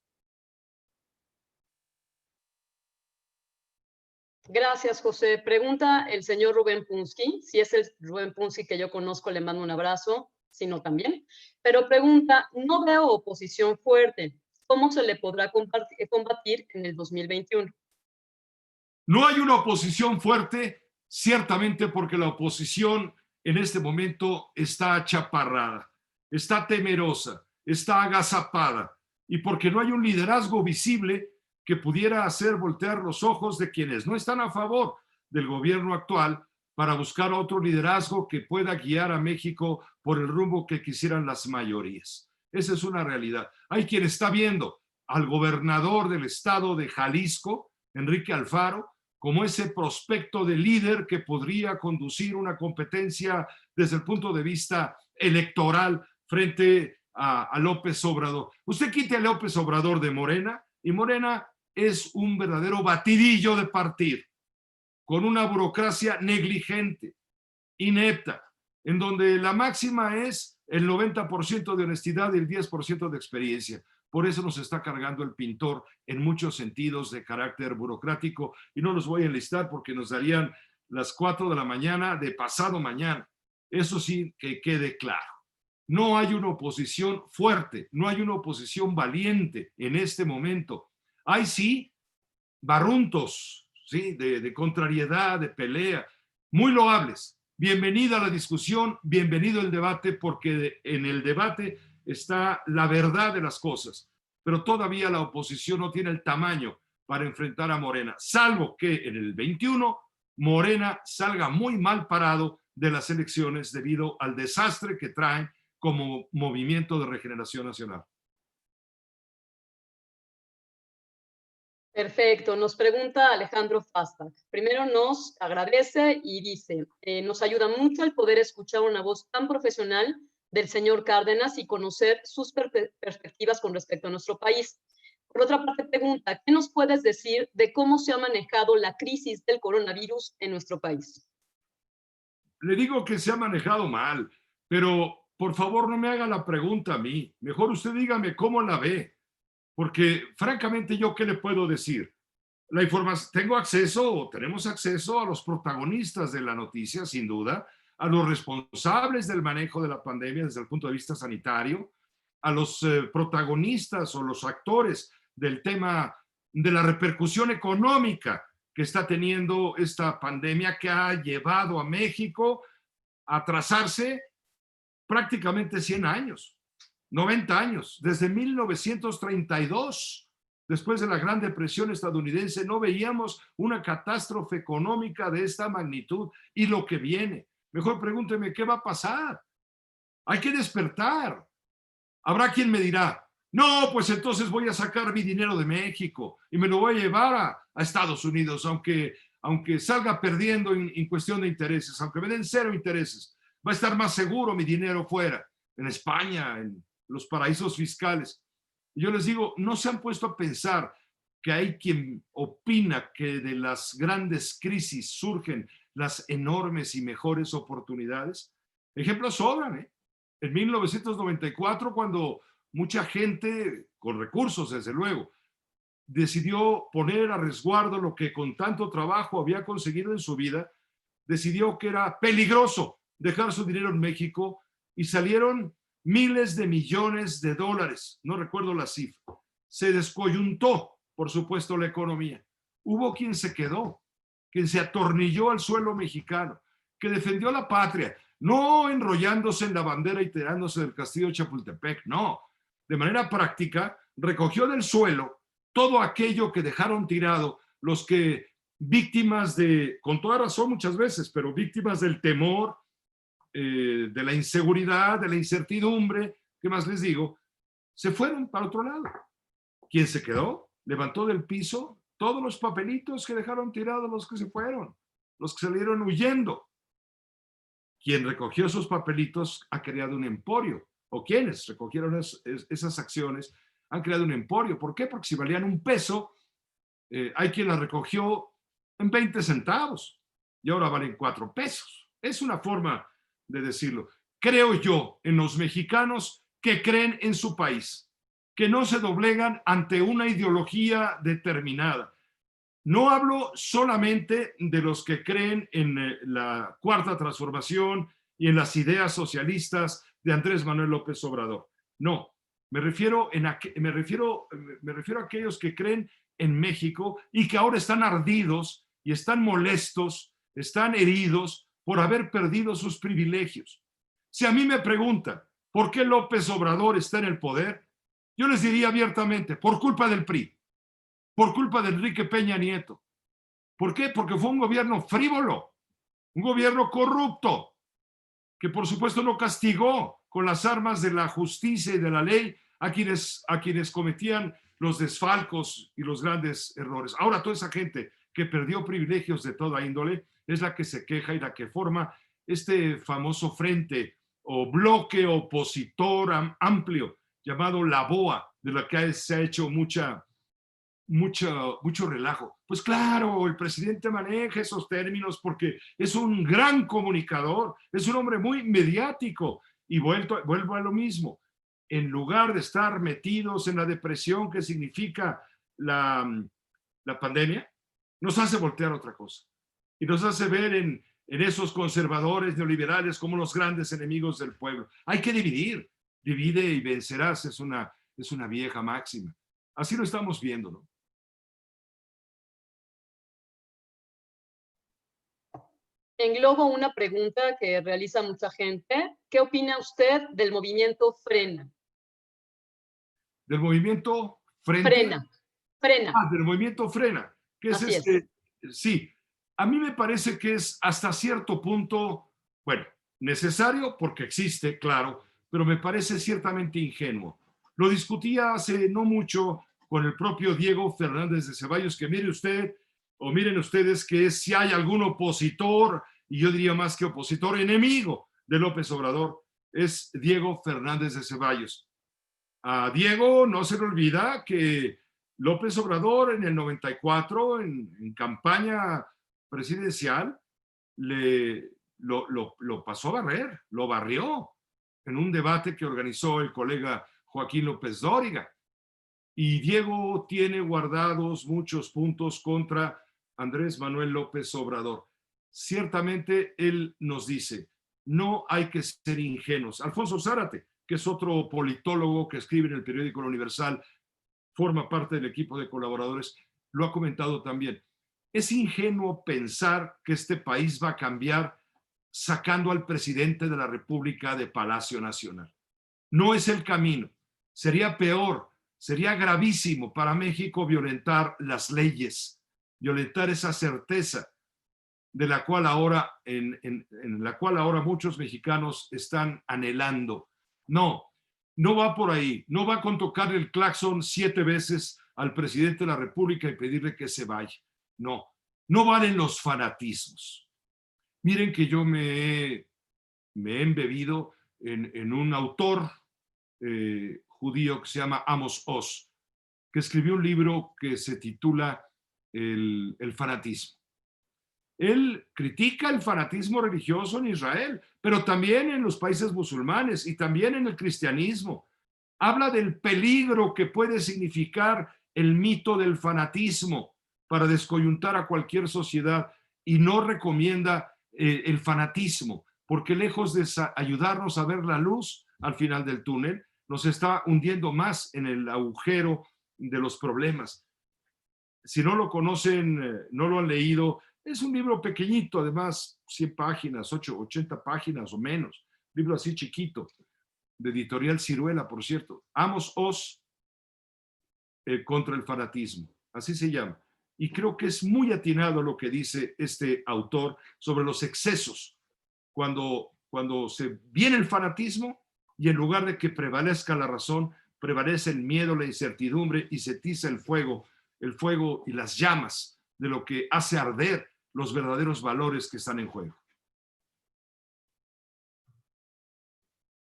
Gracias, José. Pregunta el señor Rubén Punski. Si es el Rubén Punski que yo conozco, le mando un abrazo, si no también. Pero pregunta, no veo oposición fuerte. ¿Cómo se le podrá combatir en el 2021? No hay una oposición fuerte, ciertamente porque la oposición en este momento está achaparrada, está temerosa, está agazapada, y porque no hay un liderazgo visible que pudiera hacer voltear los ojos de quienes no están a favor del gobierno actual para buscar otro liderazgo que pueda guiar a México por el rumbo que quisieran las mayorías. Esa es una realidad. Hay quien está viendo al gobernador del estado de Jalisco, Enrique Alfaro, como ese prospecto de líder que podría conducir una competencia desde el punto de vista electoral frente a López Obrador. Usted quite a López Obrador de Morena y Morena es un verdadero batidillo de partido, con una burocracia negligente, inepta, en donde la máxima es el 90% de honestidad y el 10% de experiencia. Por eso nos está cargando el pintor en muchos sentidos de carácter burocrático, y no los voy a enlistar porque nos darían las 4 de la mañana de pasado mañana. Eso sí, que quede claro. No hay una oposición fuerte, no hay una oposición valiente en este momento. Hay sí barruntos, ¿sí? de contrariedad, de pelea, muy loables. Bienvenida a la discusión, bienvenido el debate, porque en el debate está la verdad de las cosas, pero todavía la oposición no tiene el tamaño para enfrentar a Morena, salvo que en el 21 Morena salga muy mal parado de las elecciones debido al desastre que traen como Movimiento de Regeneración Nacional. Perfecto, nos pregunta Alejandro Fastag. Primero nos agradece y dice, nos ayuda mucho el poder escuchar una voz tan profesional del señor Cárdenas y conocer sus perspectivas con respecto a nuestro país. Por otra parte, pregunta, ¿qué nos puedes decir de cómo se ha manejado la crisis del coronavirus en nuestro país? Le digo que se ha manejado mal, pero por favor no me haga la pregunta a mí. Mejor usted dígame cómo la ve, porque francamente yo qué le puedo decir. La información, tenemos acceso a los protagonistas de la noticia, sin duda, a los responsables del manejo de la pandemia desde el punto de vista sanitario, a los protagonistas o los actores del tema de la repercusión económica que está teniendo esta pandemia, que ha llevado a México a atrasarse prácticamente 100 años, 90 años, desde 1932. Después de la Gran Depresión estadounidense, no veíamos una catástrofe económica de esta magnitud, y lo que viene. Mejor pregúnteme qué va a pasar. Hay que despertar. Habrá quien me dirá, no, pues entonces voy a sacar mi dinero de México y me lo voy a llevar a Estados Unidos, aunque salga perdiendo en cuestión de intereses, aunque me den 0 intereses. Va a estar más seguro mi dinero fuera, en España, en los paraísos fiscales. Y yo les digo, ¿no se han puesto a pensar que hay quien opina que de las grandes crisis surgen las enormes y mejores oportunidades? Ejemplos sobran, ¿eh? En 1994, cuando mucha gente, con recursos desde luego, decidió poner a resguardo lo que con tanto trabajo había conseguido en su vida, decidió que era peligroso dejar su dinero en México, y salieron miles de millones de dólares, no recuerdo la cifra. Se descoyuntó, por supuesto, la economía. Hubo quien se quedó, quien se atornilló al suelo mexicano, que defendió la patria, no enrollándose en la bandera y tirándose del castillo de Chapultepec, no. De manera práctica, recogió del suelo todo aquello que dejaron tirado los que, víctimas de, con toda razón muchas veces, pero víctimas del temor, de la inseguridad, de la incertidumbre, ¿qué más les digo? Se fueron para otro lado. ¿Quién se quedó? Levantó del piso todos los papelitos que dejaron tirados los que se fueron, los que salieron huyendo. Quien recogió esos papelitos ha creado un emporio, o quienes recogieron esas acciones han creado un emporio. ¿Por qué? Porque si valían $1, hay quien las recogió en 20 centavos y ahora valen $4. Es una forma de decirlo. Creo yo en los mexicanos que creen en su país, que no se doblegan ante una ideología determinada. No hablo solamente de los que creen en la Cuarta Transformación y en las ideas socialistas de Andrés Manuel López Obrador. No, me refiero a aquellos que creen en México y que ahora están ardidos y están molestos, están heridos por haber perdido sus privilegios. Si a mí me preguntan por qué López Obrador está en el poder, yo les diría abiertamente, por culpa del PRI, por culpa de Enrique Peña Nieto. ¿Por qué? Porque fue un gobierno frívolo, un gobierno corrupto, que por supuesto no castigó con las armas de la justicia y de la ley a quienes cometían los desfalcos y los grandes errores. Ahora, toda esa gente que perdió privilegios de toda índole es la que se queja y la que forma este famoso frente o bloque opositor amplio llamado la BOA, de la que se ha hecho mucho relajo. Pues claro, el presidente maneja esos términos porque es un gran comunicador, es un hombre muy mediático. Y vuelvo a lo mismo, en lugar de estar metidos en la depresión que significa la pandemia, nos hace voltear otra cosa. Y nos hace ver en esos conservadores neoliberales como los grandes enemigos del pueblo. Hay que dividir, divide y vencerás, es una vieja máxima. Así lo estamos viendo, ¿no? Englobo una pregunta que realiza mucha gente. ¿Qué opina usted del movimiento Frena? Del movimiento frente. Frena. Frena. Del movimiento Frena, que es Así es. Sí, a mí me parece que es hasta cierto punto, bueno, necesario porque existe, claro, pero me parece ciertamente ingenuo. Lo discutía hace no mucho con el propio Diego Fernández de Ceballos, que mire usted, o miren ustedes, que si hay algún opositor, y yo diría más que opositor, enemigo de López Obrador, es Diego Fernández de Ceballos. A Diego no se le olvida que López Obrador en el 94, en campaña presidencial, lo pasó a barrer, lo barrió en un debate que organizó el colega Joaquín López Dóriga. Y Diego tiene guardados muchos puntos contra Andrés Manuel López Obrador. Ciertamente él nos dice, no hay que ser ingenuos. Alfonso Zárate, que es otro politólogo que escribe en el periódico La Universal, forma parte del equipo de colaboradores, lo ha comentado también. Es ingenuo pensar que este país va a cambiar sacando al presidente de la República de Palacio Nacional. No es el camino. Sería peor, sería gravísimo para México violentar las leyes, violentar esa certeza de la cual ahora, en la cual ahora muchos mexicanos están anhelando. No va por ahí, no va con tocar el claxon 7 veces al presidente de la República y pedirle que se vaya. No valen los fanatismos. Miren que yo me he embebido en un autor judío que se llama Amos Oz, que escribió un libro que se titula El fanatismo. Él critica el fanatismo religioso en Israel, pero también en los países musulmanes y también en el cristianismo. Habla del peligro que puede significar el mito del fanatismo para descoyuntar a cualquier sociedad y no recomienda el fanatismo, porque lejos de ayudarnos a ver la luz al final del túnel, nos está hundiendo más en el agujero de los problemas. Si no lo conocen, no lo han leído, es un libro pequeñito, además 100 páginas, 80 páginas o menos, libro así chiquito, de editorial Ciruela, por cierto. Amos Oz contra el fanatismo, así se llama. Y creo que es muy atinado lo que dice este autor sobre los excesos. Cuando se viene el fanatismo y en lugar de que prevalezca la razón, prevalece el miedo, la incertidumbre y se tiza el fuego y las llamas de lo que hace arder los verdaderos valores que están en juego.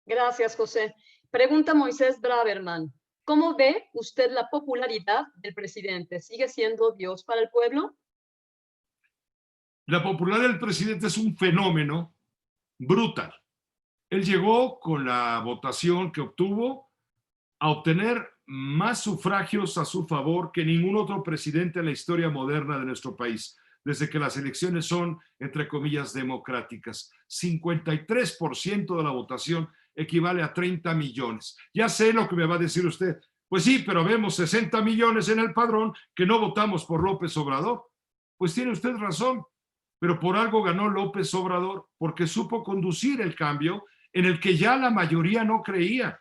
Gracias, José. Pregunta Moisés Braverman. ¿Cómo ve usted la popularidad del presidente? ¿Sigue siendo Dios para el pueblo? La popularidad del presidente es un fenómeno brutal. Él llegó con la votación que obtuvo a obtener más sufragios a su favor que ningún otro presidente en la historia moderna de nuestro país, desde que las elecciones son, entre comillas, democráticas. 53% de la votación equivale a 30 millones. Ya sé lo que me va a decir usted. Pues sí, pero vemos 60 millones en el padrón que no votamos por López Obrador. Pues tiene usted razón, pero por algo ganó López Obrador, porque supo conducir el cambio en el que ya la mayoría no creía.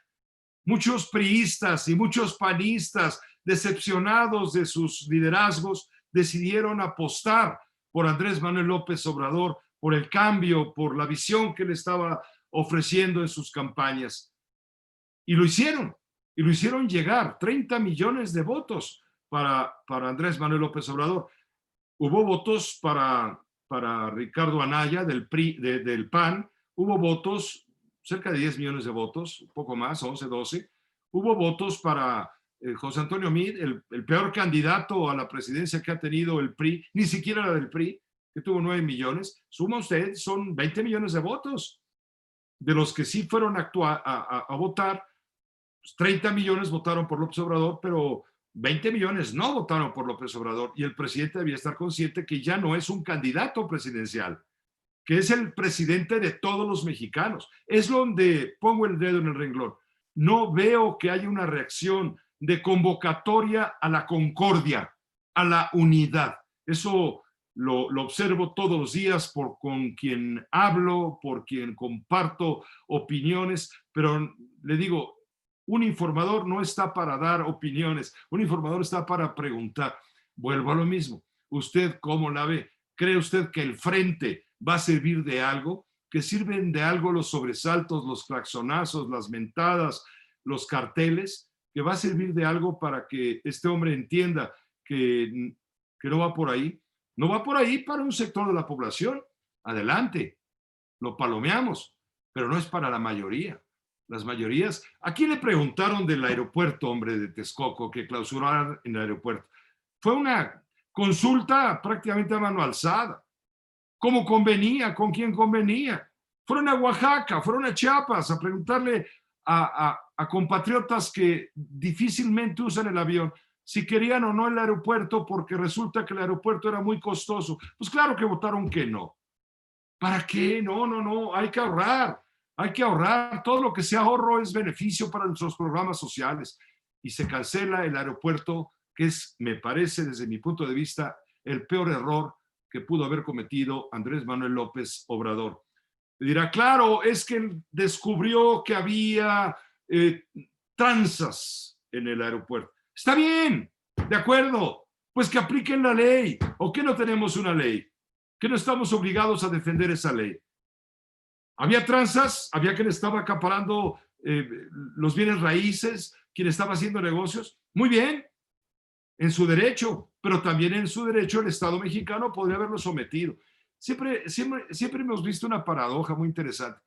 Muchos priistas y muchos panistas, decepcionados de sus liderazgos, decidieron apostar por Andrés Manuel López Obrador, por el cambio, por la visión que le estaba ofreciendo en sus campañas. Y lo hicieron llegar, 30 millones de votos para Andrés Manuel López Obrador. Hubo votos para Ricardo Anaya del PRI, del PAN, hubo votos, cerca de 10 millones de votos, un poco más, 11, 12. Hubo votos para José Antonio Meade, el peor candidato a la presidencia que ha tenido el PRI, ni siquiera la del PRI, que tuvo 9 millones. Suma usted, son 20 millones de votos. De los que sí fueron a votar, pues 30 millones votaron por López Obrador, pero 20 millones no votaron por López Obrador, y el presidente debía estar consciente que ya no es un candidato presidencial, que es el presidente de todos los mexicanos. Es donde pongo el dedo en el renglón. No veo que haya una reacción de convocatoria a la concordia, a la unidad. Eso lo observo todos los días con quien hablo, por quien comparto opiniones, pero le digo, un informador no está para dar opiniones, un informador está para preguntar. Vuelvo a lo mismo. ¿Usted cómo la ve? ¿Cree usted que el frente va a servir de algo? ¿Que sirven de algo los sobresaltos, los claxonazos, las mentadas, los carteles? ¿Que va a servir de algo para que este hombre entienda que no va por ahí? No va por ahí para un sector de la población. Adelante, lo palomeamos, pero no es para la mayoría. Las mayorías. Aquí le preguntaron del aeropuerto, hombre, de Texcoco, que clausuraran en el aeropuerto. Fue una consulta prácticamente a mano alzada. ¿Cómo convenía? ¿Con quién convenía? Fueron a Oaxaca, fueron a Chiapas a preguntarle a compatriotas que difícilmente usan el avión si querían o no el aeropuerto, porque resulta que el aeropuerto era muy costoso. Pues claro que votaron que no. ¿Para qué? No, hay que ahorrar. Hay que ahorrar. Todo lo que sea ahorro es beneficio para nuestros programas sociales. Y se cancela el aeropuerto, que es, me parece, desde mi punto de vista, el peor error que pudo haber cometido Andrés Manuel López Obrador. Le dirá, claro, es que descubrió que había tranzas en el aeropuerto. Está bien, de acuerdo, pues que apliquen la ley. ¿O que no tenemos una ley? ¿Que no estamos obligados a defender esa ley? Había tranzas, había quien estaba acaparando los bienes raíces, quien estaba haciendo negocios. Muy bien, en su derecho, pero también en su derecho el Estado mexicano podría haberlo sometido. Siempre hemos visto una paradoja muy interesante.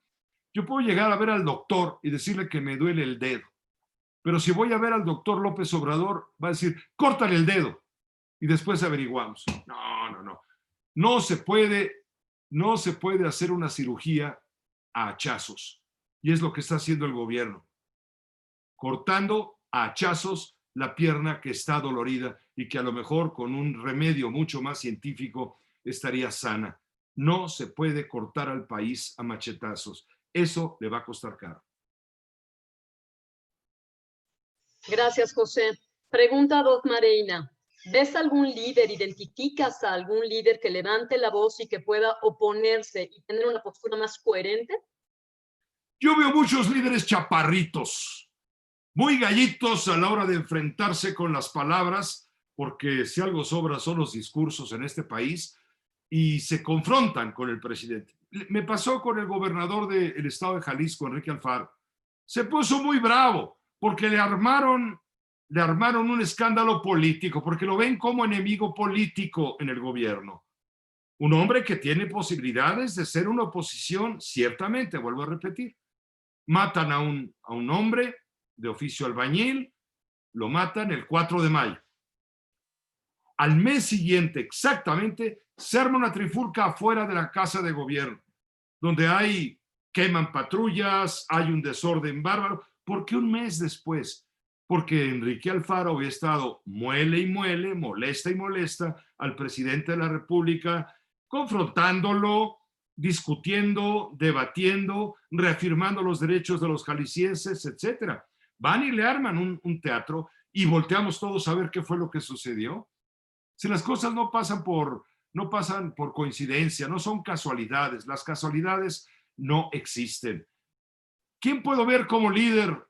Yo puedo llegar a ver al doctor y decirle que me duele el dedo, pero si voy a ver al doctor López Obrador, va a decir, córtale el dedo, y después averiguamos. No. No se puede hacer una cirugía a hachazos. Y es lo que está haciendo el gobierno. Cortando a hachazos la pierna que está dolorida y que a lo mejor con un remedio mucho más científico estaría sana. No se puede cortar al país a machetazos. Eso le va a costar caro. Gracias, José. Pregunta Doc Mareina. ¿Ves algún líder, identificas a algún líder que levante la voz y que pueda oponerse y tener una postura más coherente? Yo veo muchos líderes chaparritos, muy gallitos a la hora de enfrentarse con las palabras, porque si algo sobra son los discursos en este país, y se confrontan con el presidente. Me pasó con el gobernador del estado de Jalisco, Enrique Alfaro. Se puso muy bravo porque le armaron un escándalo político, porque lo ven como enemigo político en el gobierno. Un hombre que tiene posibilidades de ser una oposición, ciertamente, vuelvo a repetir. Matan a un hombre de oficio albañil, lo matan el 4 de mayo. Al mes siguiente, exactamente, se arma una trifulca afuera de la Casa de Gobierno, donde queman patrullas, hay un desorden bárbaro. ¿Por qué un mes después? Porque Enrique Alfaro había estado muele y muele, molesta y molesta al presidente de la República, confrontándolo, discutiendo, debatiendo, reafirmando los derechos de los jaliscienses, etc. Van y le arman un teatro y volteamos todos a ver qué fue lo que sucedió. Si las cosas no pasan por coincidencia, no son casualidades, las casualidades no existen. ¿Quién puedo ver como líder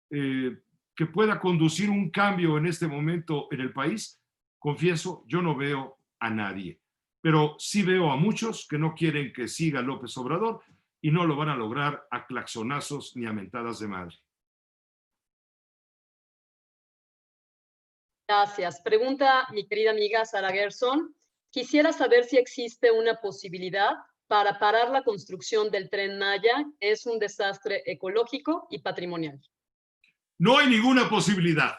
que pueda conducir un cambio en este momento en el país? Confieso, yo no veo a nadie, pero sí veo a muchos que no quieren que siga López Obrador, y no lo van a lograr a claxonazos ni a mentadas de madre. Gracias. Pregunta mi querida amiga Sara Gerson. Quisiera saber si existe una posibilidad para parar la construcción del Tren Maya. Es un desastre ecológico y patrimonial. No hay ninguna posibilidad.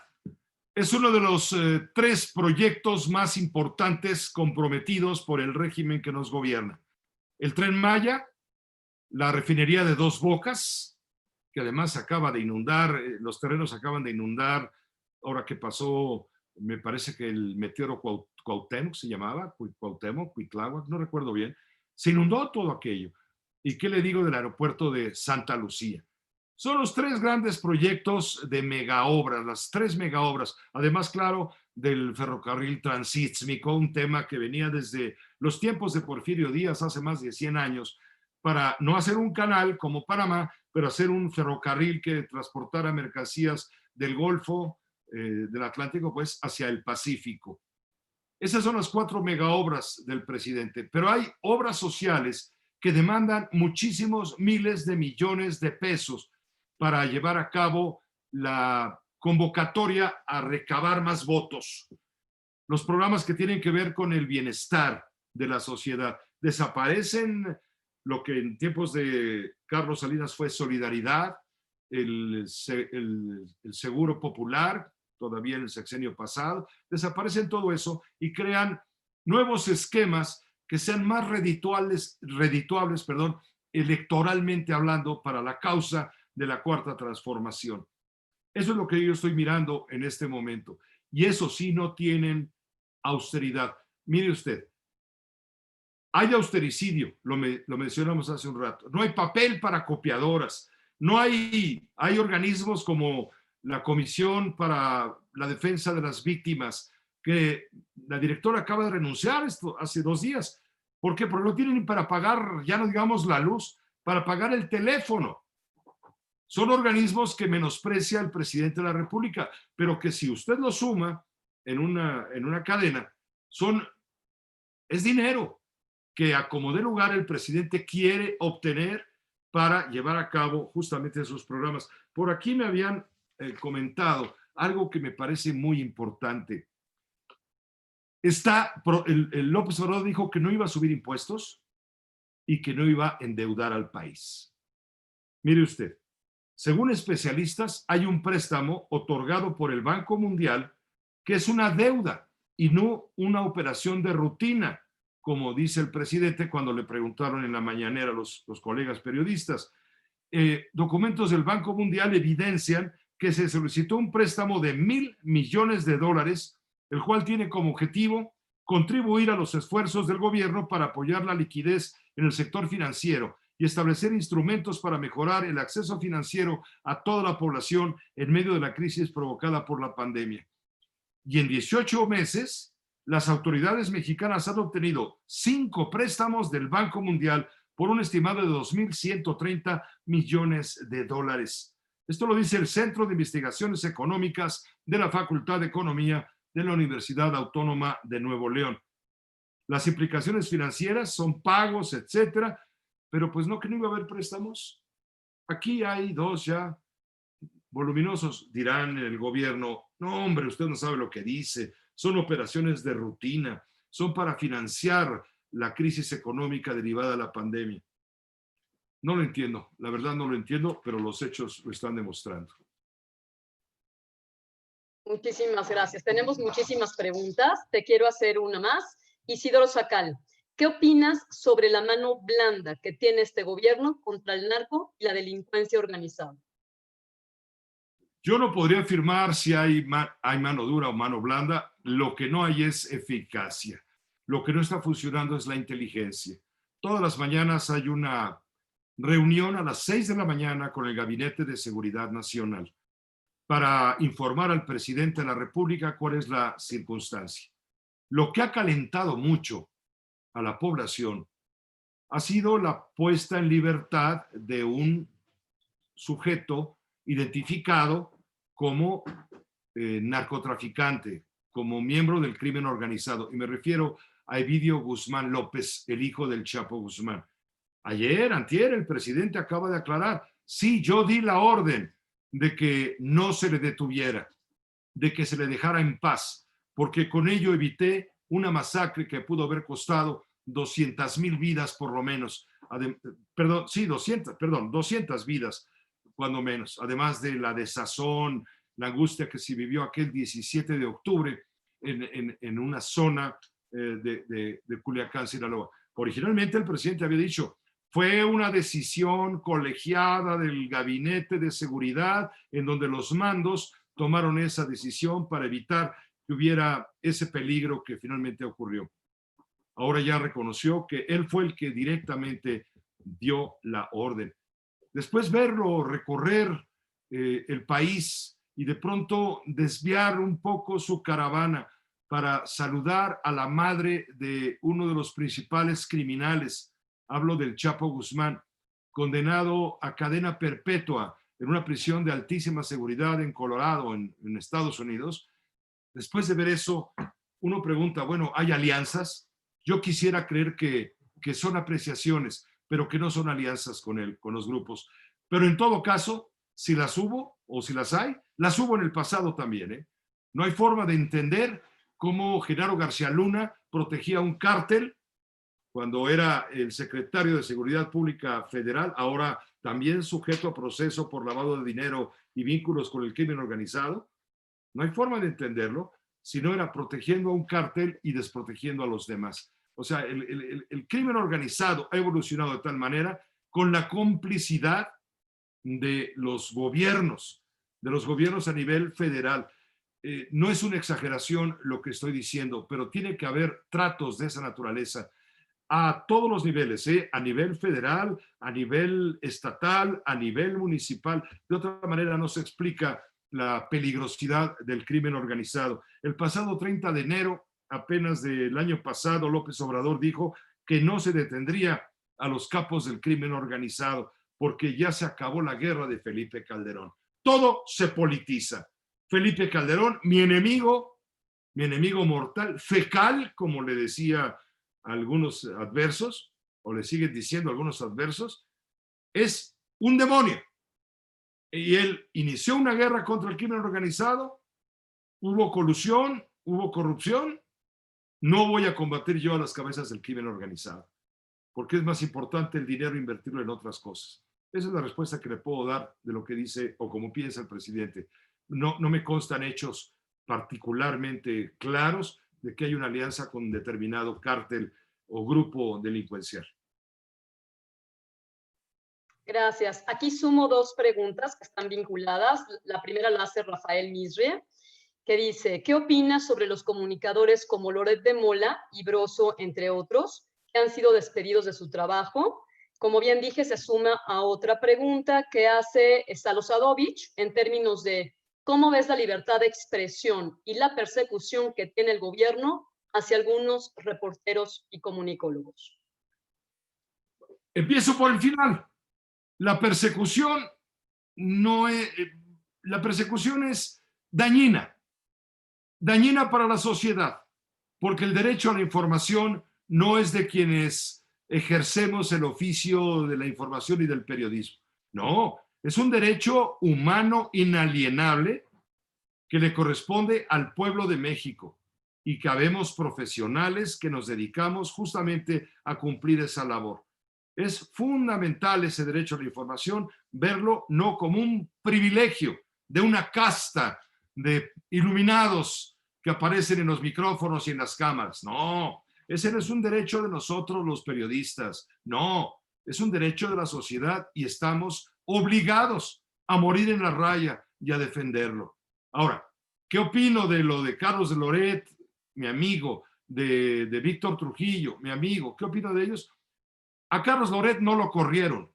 Es uno de los 3 proyectos más importantes comprometidos por el régimen que nos gobierna. El Tren Maya, la refinería de Dos Bocas, que además acaba de inundar, los terrenos acaban de inundar, ahora que pasó, me parece que el meteoro Cuauhtémoc se llamaba, Cuauhtémoc, Cuitláhuac, no recuerdo bien, se inundó todo aquello. ¿Y qué le digo del aeropuerto de Santa Lucía? Son los 3 grandes proyectos de megaobras, las 3 megaobras, además, claro, del ferrocarril Transístmico, un tema que venía desde los tiempos de Porfirio Díaz, hace más de 100 años, para no hacer un canal como Panamá, pero hacer un ferrocarril que transportara mercancías del Golfo, del Atlántico, pues, hacia el Pacífico. Esas son las 4 megaobras del presidente, pero hay obras sociales que demandan muchísimos miles de millones de pesos para llevar a cabo la convocatoria a recabar más votos. Los programas que tienen que ver con el bienestar de la sociedad. Desaparecen lo que en tiempos de Carlos Salinas fue Solidaridad, el Seguro Popular, todavía en el sexenio pasado. Desaparecen todo eso y crean nuevos esquemas que sean más redituables, electoralmente hablando, para la causa de la Cuarta Transformación. Eso es lo que yo estoy mirando en este momento. Y eso sí, no tienen austeridad. Mire usted, hay austericidio, lo mencionamos hace un rato. No hay papel para copiadoras. No hay organismos como la Comisión para la Defensa de las Víctimas, que la directora acaba de renunciar esto hace 2 días. ¿Por qué? Porque no tienen ni para pagar, ya no digamos la luz, para pagar el teléfono. Son organismos que menosprecia el presidente de la República, pero que si usted lo suma en una cadena, es dinero que a como de lugar el presidente quiere obtener para llevar a cabo justamente esos programas. Por aquí me habían comentado algo que me parece muy importante. López Obrador dijo que no iba a subir impuestos y que no iba a endeudar al país. Mire usted, según especialistas, hay un préstamo otorgado por el Banco Mundial que es una deuda y no una operación de rutina, como dice el presidente cuando le preguntaron en la mañanera a los colegas periodistas. Documentos del Banco Mundial evidencian que se solicitó un préstamo de $1,000 millones, el cual tiene como objetivo contribuir a los esfuerzos del gobierno para apoyar la liquidez en el sector financiero y establecer instrumentos para mejorar el acceso financiero a toda la población en medio de la crisis provocada por la pandemia. Y en 18 meses, las autoridades mexicanas han obtenido 5 préstamos del Banco Mundial por un estimado de $2,130 millones. Esto lo dice el Centro de Investigaciones Económicas de la Facultad de Economía de la Universidad Autónoma de Nuevo León. Las implicaciones financieras son pagos, etcétera, pero pues no, que no iba a haber préstamos. Aquí hay 2 ya voluminosos. Dirán el gobierno, no hombre, usted no sabe lo que dice, son operaciones de rutina, son para financiar la crisis económica derivada de la pandemia. No lo entiendo, la verdad no lo entiendo, pero los hechos lo están demostrando. Muchísimas gracias. Tenemos muchísimas preguntas. Te quiero hacer una más. Isidoro Sacal, ¿qué opinas sobre la mano blanda que tiene este gobierno contra el narco y la delincuencia organizada? Yo no podría afirmar si hay mano dura o mano blanda. Lo que no hay es eficacia. Lo que no está funcionando es la inteligencia. Todas las mañanas hay una reunión a las 6 de la mañana con el Gabinete de Seguridad Nacional para informar al presidente de la República cuál es la circunstancia. Lo que ha calentado mucho a la población ha sido la puesta en libertad de un sujeto identificado como narcotraficante, como miembro del crimen organizado. Y me refiero a Evidio Guzmán López, el hijo del Chapo Guzmán. Ayer, antier, el presidente acaba de aclarar, sí, yo di la orden de que no se le detuviera, de que se le dejara en paz, porque con ello evité una masacre que pudo haber costado 200,000 vidas por lo menos. Perdón, sí, 200 vidas, cuando menos, además de la desazón, la angustia que se vivió aquel 17 de octubre en una zona de Culiacán, Sinaloa. Originalmente el presidente había dicho, fue una decisión colegiada del Gabinete de Seguridad en donde los mandos tomaron esa decisión para evitar que hubiera ese peligro que finalmente ocurrió. Ahora ya reconoció que él fue el que directamente dio la orden. Después verlo recorrer el país y de pronto desviar un poco su caravana para saludar a la madre de uno de los principales criminales, hablo del Chapo Guzmán, condenado a cadena perpetua en una prisión de altísima seguridad en Colorado, en Estados Unidos. Después de ver eso, uno pregunta, bueno, ¿hay alianzas? Yo quisiera creer que son apreciaciones, pero que no son alianzas con los grupos. Pero en todo caso, si las hubo o si las hay, las hubo en el pasado también, ¿eh? No hay forma de entender cómo Genaro García Luna protegía un cártel cuando era el secretario de Seguridad Pública Federal, ahora también sujeto a proceso por lavado de dinero y vínculos con el crimen organizado. No hay forma de entenderlo si no era protegiendo a un cártel y desprotegiendo a los demás. O sea, el crimen organizado ha evolucionado de tal manera con la complicidad de los gobiernos a nivel federal. No es una exageración lo que estoy diciendo, pero tiene que haber tratos de esa naturaleza a todos los niveles, a nivel federal, a nivel estatal, a nivel municipal. De otra manera no se explica la peligrosidad del crimen organizado. El pasado 30 de enero, apenas del año pasado, López Obrador dijo que no se detendría a los capos del crimen organizado porque ya se acabó la guerra de Felipe Calderón. Todo se politiza. Felipe Calderón, mi enemigo mortal, fecal, como le decía a algunos adversos, o le siguen diciendo a algunos adversos, es un demonio. Y él inició una guerra contra el crimen organizado, hubo colusión, hubo corrupción. No voy a combatir yo a las cabezas del crimen organizado, porque es más importante el dinero invertirlo en otras cosas. Esa es la respuesta que le puedo dar de lo que dice o como piensa el presidente. No me constan hechos particularmente claros de que hay una alianza con un determinado cártel o grupo delincuencial. Gracias. Aquí sumo dos preguntas que están vinculadas. La primera la hace Rafael Misrie, que dice, ¿qué opinas sobre los comunicadores como Loret de Mola y Broso, entre otros, que han sido despedidos de su trabajo? Como bien dije, se suma a otra pregunta que hace Salo Sadovich en términos de cómo ves la libertad de expresión y la persecución que tiene el gobierno hacia algunos reporteros y comunicólogos. Empiezo por el final. La persecución la persecución es dañina para la sociedad, porque el derecho a la información no es de quienes ejercemos el oficio de la información y del periodismo. No, es un derecho humano inalienable que le corresponde al pueblo de México y que habemos profesionales que nos dedicamos justamente a cumplir esa labor. Es fundamental ese derecho a la información, verlo no como un privilegio de una casta de iluminados que aparecen en los micrófonos y en las cámaras. No, ese no es un derecho de nosotros los periodistas. No, es un derecho de la sociedad y estamos obligados a morir en la raya y a defenderlo. Ahora, ¿qué opino de lo de Carlos de Loret, mi amigo, de Víctor Trujillo, mi amigo? ¿Qué opino de ellos? A Carlos Loret no lo corrieron.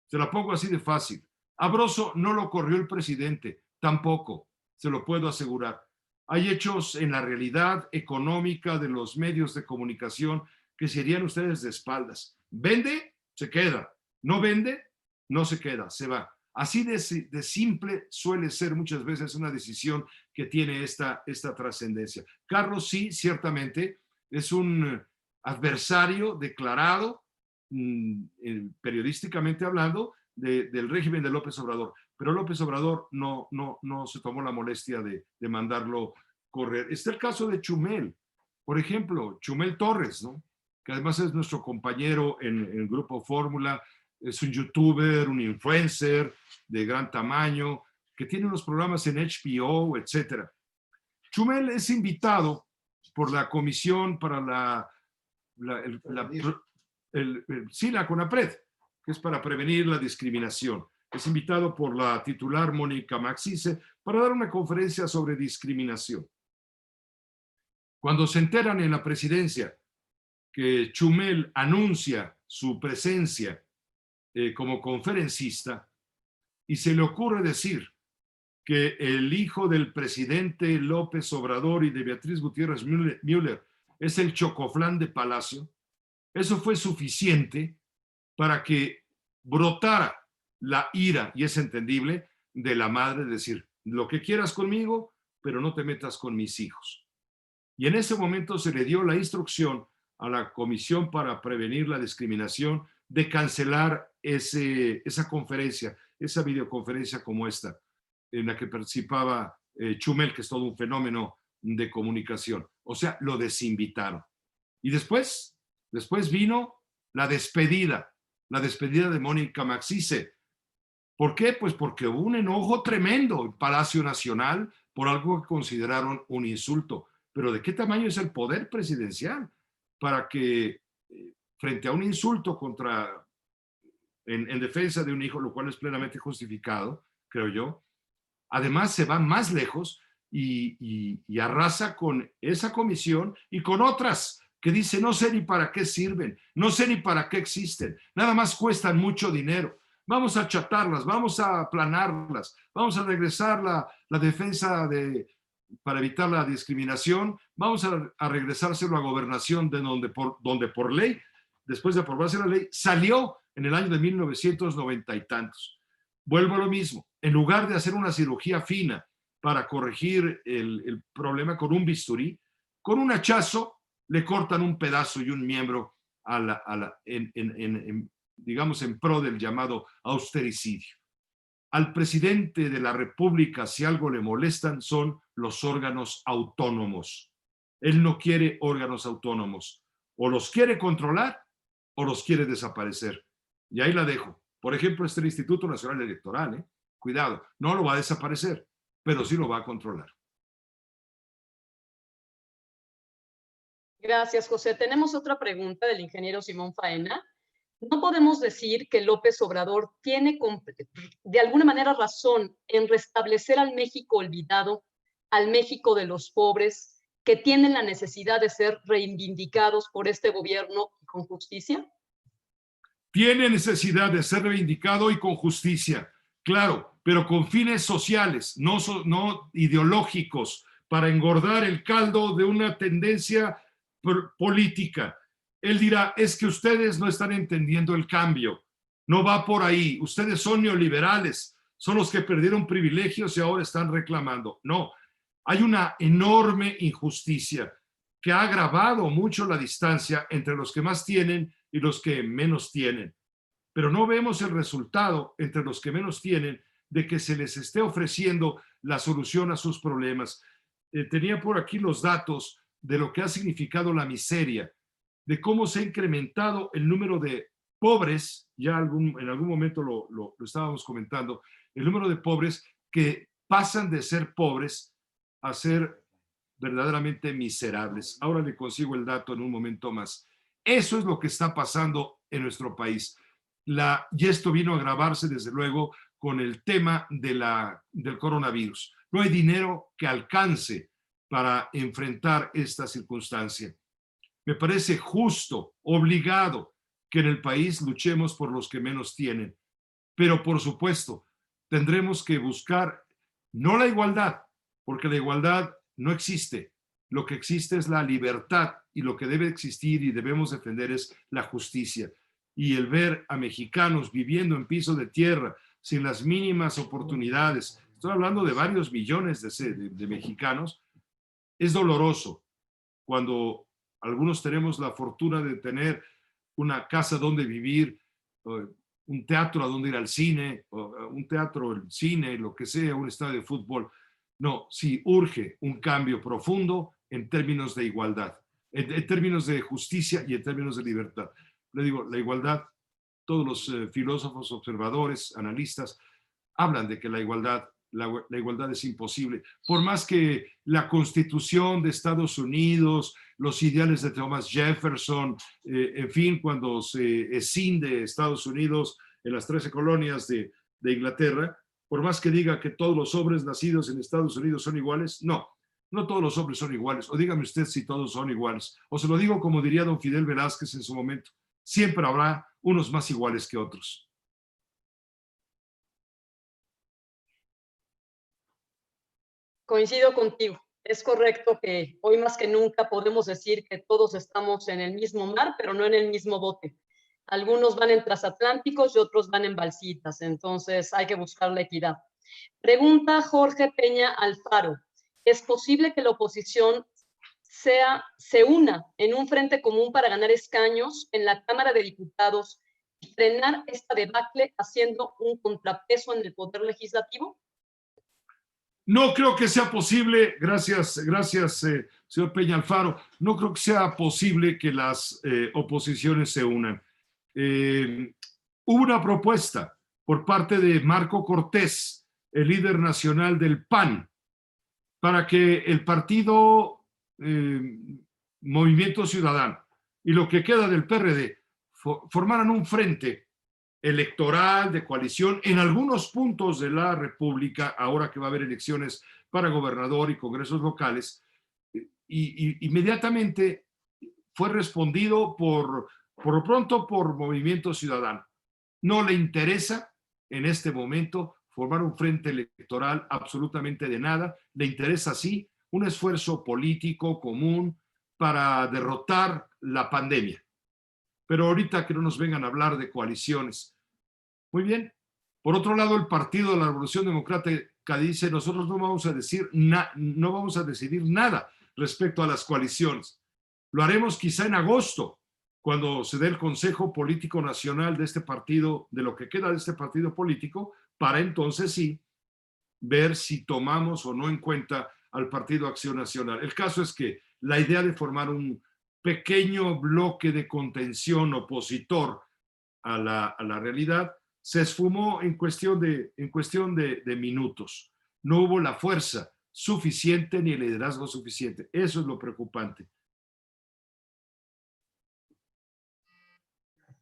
Se la pongo así de fácil. A Broso no lo corrió el presidente, tampoco, se lo puedo asegurar. Hay hechos en la realidad económica de los medios de comunicación que serían ustedes de espaldas. ¿Vende? Se queda. ¿No vende? No se queda, se va. Así de simple suele ser muchas veces una decisión que tiene esta trascendencia. Carlos sí, ciertamente, es un adversario declarado periodísticamente hablando, del régimen de López Obrador. Pero López Obrador no se tomó la molestia de mandarlo correr. Está el caso de Chumel, por ejemplo, Chumel Torres, ¿no? Que además es nuestro compañero en el grupo Fórmula, es un youtuber, un influencer de gran tamaño, que tiene unos programas en HBO, etc. Chumel es invitado por la Comisión para la CONAPRED, que es para prevenir la discriminación. Es invitado por la titular Mónica Maxise para dar una conferencia sobre discriminación. Cuando se enteran en la presidencia que Chumel anuncia su presencia como conferencista y se le ocurre decir que el hijo del presidente López Obrador y de Beatriz Gutiérrez Müller es el chocoflán de Palacio, eso fue suficiente para que brotara la ira, y es entendible, de la madre, decir, lo que quieras conmigo, pero no te metas con mis hijos. Y en ese momento se le dio la instrucción a la Comisión para Prevenir la Discriminación de cancelar esa conferencia, esa videoconferencia como esta, en la que participaba Chumel, que es todo un fenómeno de comunicación. O sea, lo desinvitaron. Y después vino la despedida de Mónica Maxise. ¿Por qué? Pues porque hubo un enojo tremendo en Palacio Nacional por algo que consideraron un insulto. Pero ¿de qué tamaño es el poder presidencial para que frente a un insulto en defensa de un hijo, lo cual es plenamente justificado, creo yo, además se va más lejos y arrasa con esa comisión y con otras que dice no sé ni para qué sirven, no sé ni para qué existen, nada más cuestan mucho dinero, vamos a achatarlas, vamos a aplanarlas, vamos a regresar la defensa para evitar la discriminación, vamos a regresárselo a gobernación de donde por ley, después de aprobarse la ley, salió en el año de 1990 y tantos. Vuelvo a lo mismo, en lugar de hacer una cirugía fina para corregir el problema con un bisturí, con un hachazo le cortan un pedazo y un miembro digamos en pro del llamado austericidio. Al presidente de la República, si algo le molestan, son los órganos autónomos. Él no quiere órganos autónomos. O los quiere controlar o los quiere desaparecer. Y ahí la dejo. Por ejemplo, el Instituto Nacional Electoral, cuidado, no lo va a desaparecer, pero sí lo va a controlar. Gracias, José. Tenemos otra pregunta del ingeniero Simón Faena. ¿No podemos decir que López Obrador tiene de alguna manera razón en restablecer al México olvidado, al México de los pobres, que tienen la necesidad de ser reivindicados por este gobierno con justicia? Tiene necesidad de ser reivindicado y con justicia, claro, pero con fines sociales, no ideológicos, para engordar el caldo de una tendencia política. Él dirá, es que ustedes no están entendiendo el cambio, no va por ahí, ustedes son neoliberales, son los que perdieron privilegios y ahora están reclamando. No, hay una enorme injusticia que ha agravado mucho la distancia entre los que más tienen y los que menos tienen. Pero no vemos el resultado entre los que menos tienen de que se les esté ofreciendo la solución a sus problemas. Tenía por aquí los datos de lo que ha significado la miseria, de cómo se ha incrementado el número de pobres, ya en algún momento lo estábamos comentando, el número de pobres que pasan de ser pobres a ser verdaderamente miserables. Ahora le consigo el dato en un momento más. Eso es lo que está pasando en nuestro país. Y esto vino a agravarse, desde luego, con el tema del coronavirus. No hay dinero que alcance para enfrentar esta circunstancia. Me parece justo, obligado, que en el país luchemos por los que menos tienen. Pero, por supuesto, tendremos que buscar no la igualdad, porque la igualdad no existe. Lo que existe es la libertad y lo que debe existir y debemos defender es la justicia. Y el ver a mexicanos viviendo en piso de tierra sin las mínimas oportunidades, estoy hablando de varios millones de mexicanos, es doloroso. Cuando algunos tenemos la fortuna de tener una casa donde vivir, un teatro a donde ir al cine, un teatro, el cine, lo que sea, un estadio de fútbol. No, sí urge un cambio profundo en términos de igualdad, en términos de justicia y en términos de libertad. Le digo, la igualdad, todos los filósofos, observadores, analistas, hablan de que la igualdad es imposible. Por más que la Constitución de Estados Unidos, los ideales de Thomas Jefferson, en fin, cuando se escinde Estados Unidos en las 13 colonias de Inglaterra, por más que diga que todos los hombres nacidos en Estados Unidos son iguales, no, no todos los hombres son iguales. O dígame usted si todos son iguales. O se lo digo como diría don Fidel Velázquez en su momento, siempre habrá unos más iguales que otros. Coincido contigo. Es correcto que hoy más que nunca podemos decir que todos estamos en el mismo mar, pero no en el mismo bote. Algunos van en transatlánticos y otros van en balsitas, entonces hay que buscar la equidad. Pregunta Jorge Peña Alfaro. ¿Es posible que la oposición se una en un frente común para ganar escaños en la Cámara de Diputados y frenar esta debacle haciendo un contrapeso en el poder legislativo? No creo que sea posible, gracias, señor Peña Alfaro, no creo que sea posible que las oposiciones se unan. Hubo una propuesta por parte de Marco Cortés, el líder nacional del PAN, para que el partido Movimiento Ciudadano y lo que queda del PRD formaran un frente electoral, de coalición, en algunos puntos de la República, ahora que va a haber elecciones para gobernador y congresos locales, y inmediatamente fue respondido por lo pronto por Movimiento Ciudadano. No le interesa en este momento formar un frente electoral absolutamente de nada, le interesa sí un esfuerzo político común para derrotar la pandemia. Pero ahorita que no nos vengan a hablar de coaliciones. Muy bien. Por otro lado, el Partido de la Revolución Democrática dice, nosotros no vamos a decidir nada respecto a las coaliciones. Lo haremos quizá en agosto, cuando se dé el Consejo Político Nacional de este partido, de lo que queda de este partido político, para entonces sí ver si tomamos o no en cuenta al Partido Acción Nacional. El caso es que la idea de formar un pequeño bloque de contención opositor a la realidad se esfumó en cuestión de minutos. No hubo la fuerza suficiente ni el liderazgo suficiente. Eso es lo preocupante.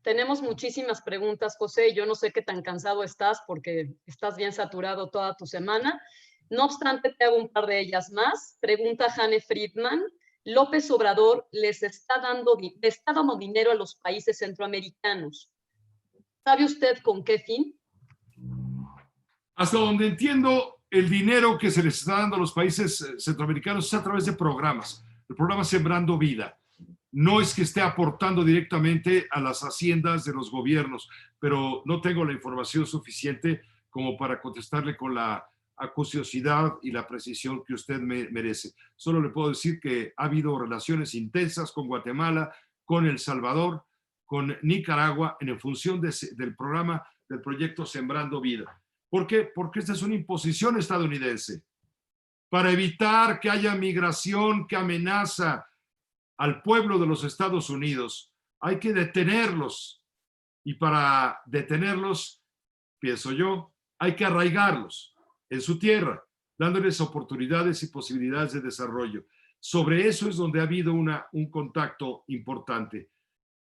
Tenemos muchísimas preguntas, José. Yo no sé qué tan cansado estás porque estás bien saturado toda tu semana. No obstante, te hago un par de ellas más. Pregunta Jane Friedman. López Obrador les está dando dinero a los países centroamericanos. ¿Sabe usted con qué fin? Hasta donde entiendo, el dinero que se les está dando a los países centroamericanos es a través de programas. El programa Sembrando Vida. No es que esté aportando directamente a las haciendas de los gobiernos, pero no tengo la información suficiente como para contestarle con la acuciosidad y la precisión que usted merece. Solo le puedo decir que ha habido relaciones intensas con Guatemala, con El Salvador, con Nicaragua, en función del programa, del proyecto Sembrando Vida. ¿Por qué? Porque esta es una imposición estadounidense para evitar que haya migración que amenaza al pueblo de los Estados Unidos. Hay que detenerlos, y para detenerlos, pienso yo, hay que arraigarlos en su tierra, dándoles oportunidades y posibilidades de desarrollo. Sobre eso es donde ha habido un contacto importante,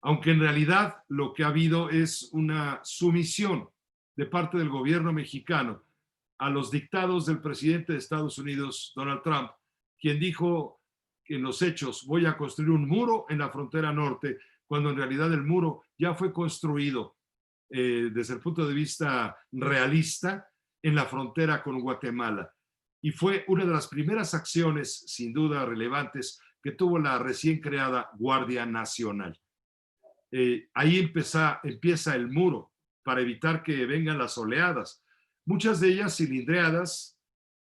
aunque en realidad lo que ha habido es una sumisión de parte del gobierno mexicano a los dictados del presidente de Estados Unidos, Donald Trump, quien dijo en los hechos, voy a construir un muro en la frontera norte, cuando en realidad el muro ya fue construido desde el punto de vista realista en la frontera con Guatemala. Y fue una de las primeras acciones, sin duda relevantes, que tuvo la recién creada Guardia Nacional. Ahí empieza el muro para evitar que vengan las oleadas, muchas de ellas cilindreadas,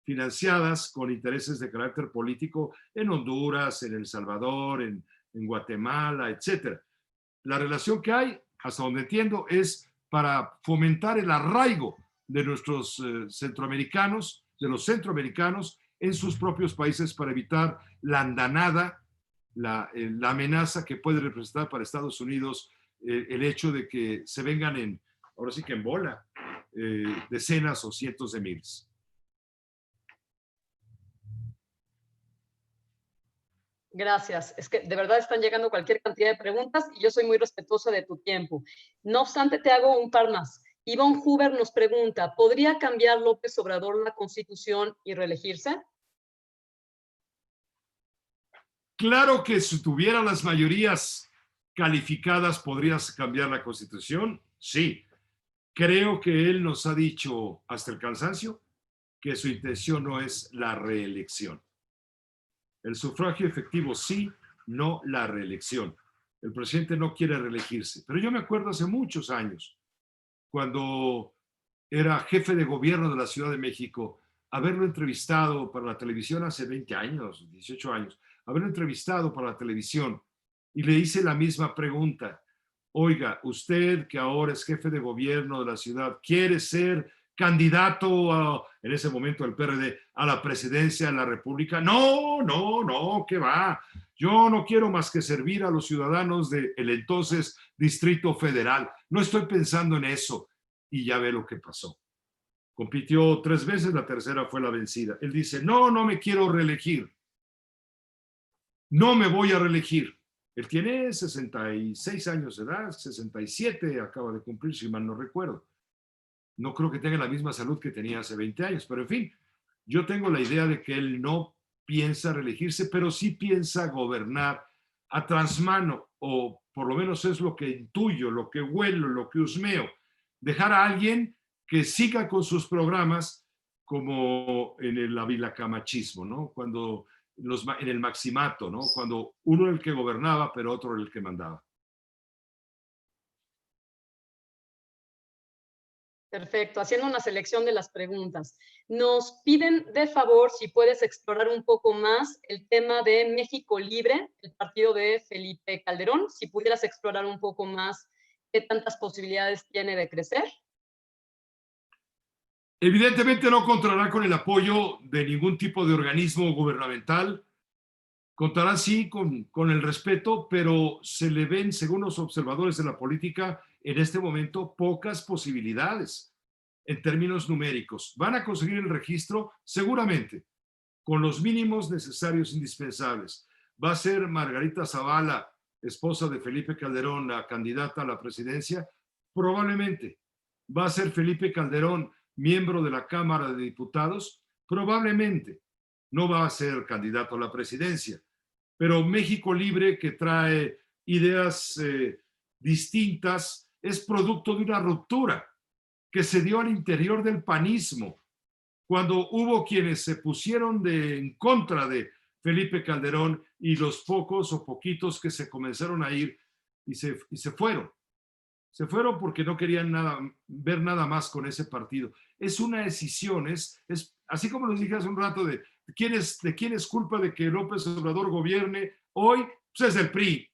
financiadas con intereses de carácter político en Honduras, en El Salvador, en Guatemala, etc. la relación que hay, hasta donde entiendo, es para fomentar el arraigo de nuestros centroamericanos, de los centroamericanos, en sus propios países para evitar la andanada, la amenaza que puede representar para Estados Unidos el hecho de que se vengan ahora sí que en bola, decenas o cientos de miles. Gracias. Es que de verdad están llegando cualquier cantidad de preguntas y yo soy muy respetuosa de tu tiempo. No obstante, te hago un par más. Ivonne Huber nos pregunta, ¿podría cambiar López Obrador la Constitución y reelegirse? Claro que si tuviera las mayorías calificadas, ¿podrías cambiar la Constitución? Sí. Creo que él nos ha dicho hasta el cansancio que su intención no es la reelección. El sufragio efectivo sí, no la reelección. El presidente no quiere reelegirse. Pero yo me acuerdo hace muchos años, cuando era jefe de gobierno de la Ciudad de México, haberlo entrevistado para la televisión hace 20 años, 18 años, haberlo entrevistado para la televisión y le hice la misma pregunta. Oiga, usted que ahora es jefe de gobierno de la ciudad, ¿quiere ser candidato en ese momento del PRD a la presidencia de la República? No, no, no, ¿qué va? Yo no quiero más que servir a los ciudadanos del entonces Distrito Federal. No estoy pensando en eso. Y ya ve lo que pasó. Compitió 3 veces, la tercera fue la vencida. Él dice, no, no me quiero reelegir. No me voy a reelegir. Él tiene 66 años de edad, 67 acaba de cumplir, si mal no recuerdo. No creo que tenga la misma salud que tenía hace 20 años, pero en fin, yo tengo la idea de que él no piensa reelegirse, pero sí piensa gobernar a transmano, o por lo menos es lo que intuyo, lo que huelo, lo que husmeo. Dejar a alguien que siga con sus programas como en el avilacamachismo, ¿no? Cuando en el maximato, ¿no? Cuando uno era el que gobernaba, pero otro era el que mandaba. Perfecto, haciendo una selección de las preguntas. Nos piden de favor si puedes explorar un poco más el tema de México Libre, el partido de Felipe Calderón, si pudieras explorar un poco más qué tantas posibilidades tiene de crecer. Evidentemente no contará con el apoyo de ningún tipo de organismo gubernamental, contará sí con el respeto, pero se le ven, según los observadores de la política, en este momento pocas posibilidades en términos numéricos. ¿Van a conseguir el registro? Seguramente, con los mínimos necesarios indispensables. ¿Va a ser Margarita Zavala, esposa de Felipe Calderón, la candidata a la presidencia? Probablemente. ¿Va a ser Felipe Calderón miembro de la Cámara de Diputados? Probablemente. No va a ser candidato a la presidencia. Pero México Libre, que trae ideas distintas, es producto de una ruptura que se dio al interior del panismo, cuando hubo quienes se pusieron en contra de Felipe Calderón y los pocos o poquitos que se comenzaron a ir y se fueron. Se fueron porque no querían ver nada más con ese partido. Es una decisión, es así como les dije hace un rato de quién es culpa de que López Obrador gobierne hoy, pues es del PRI,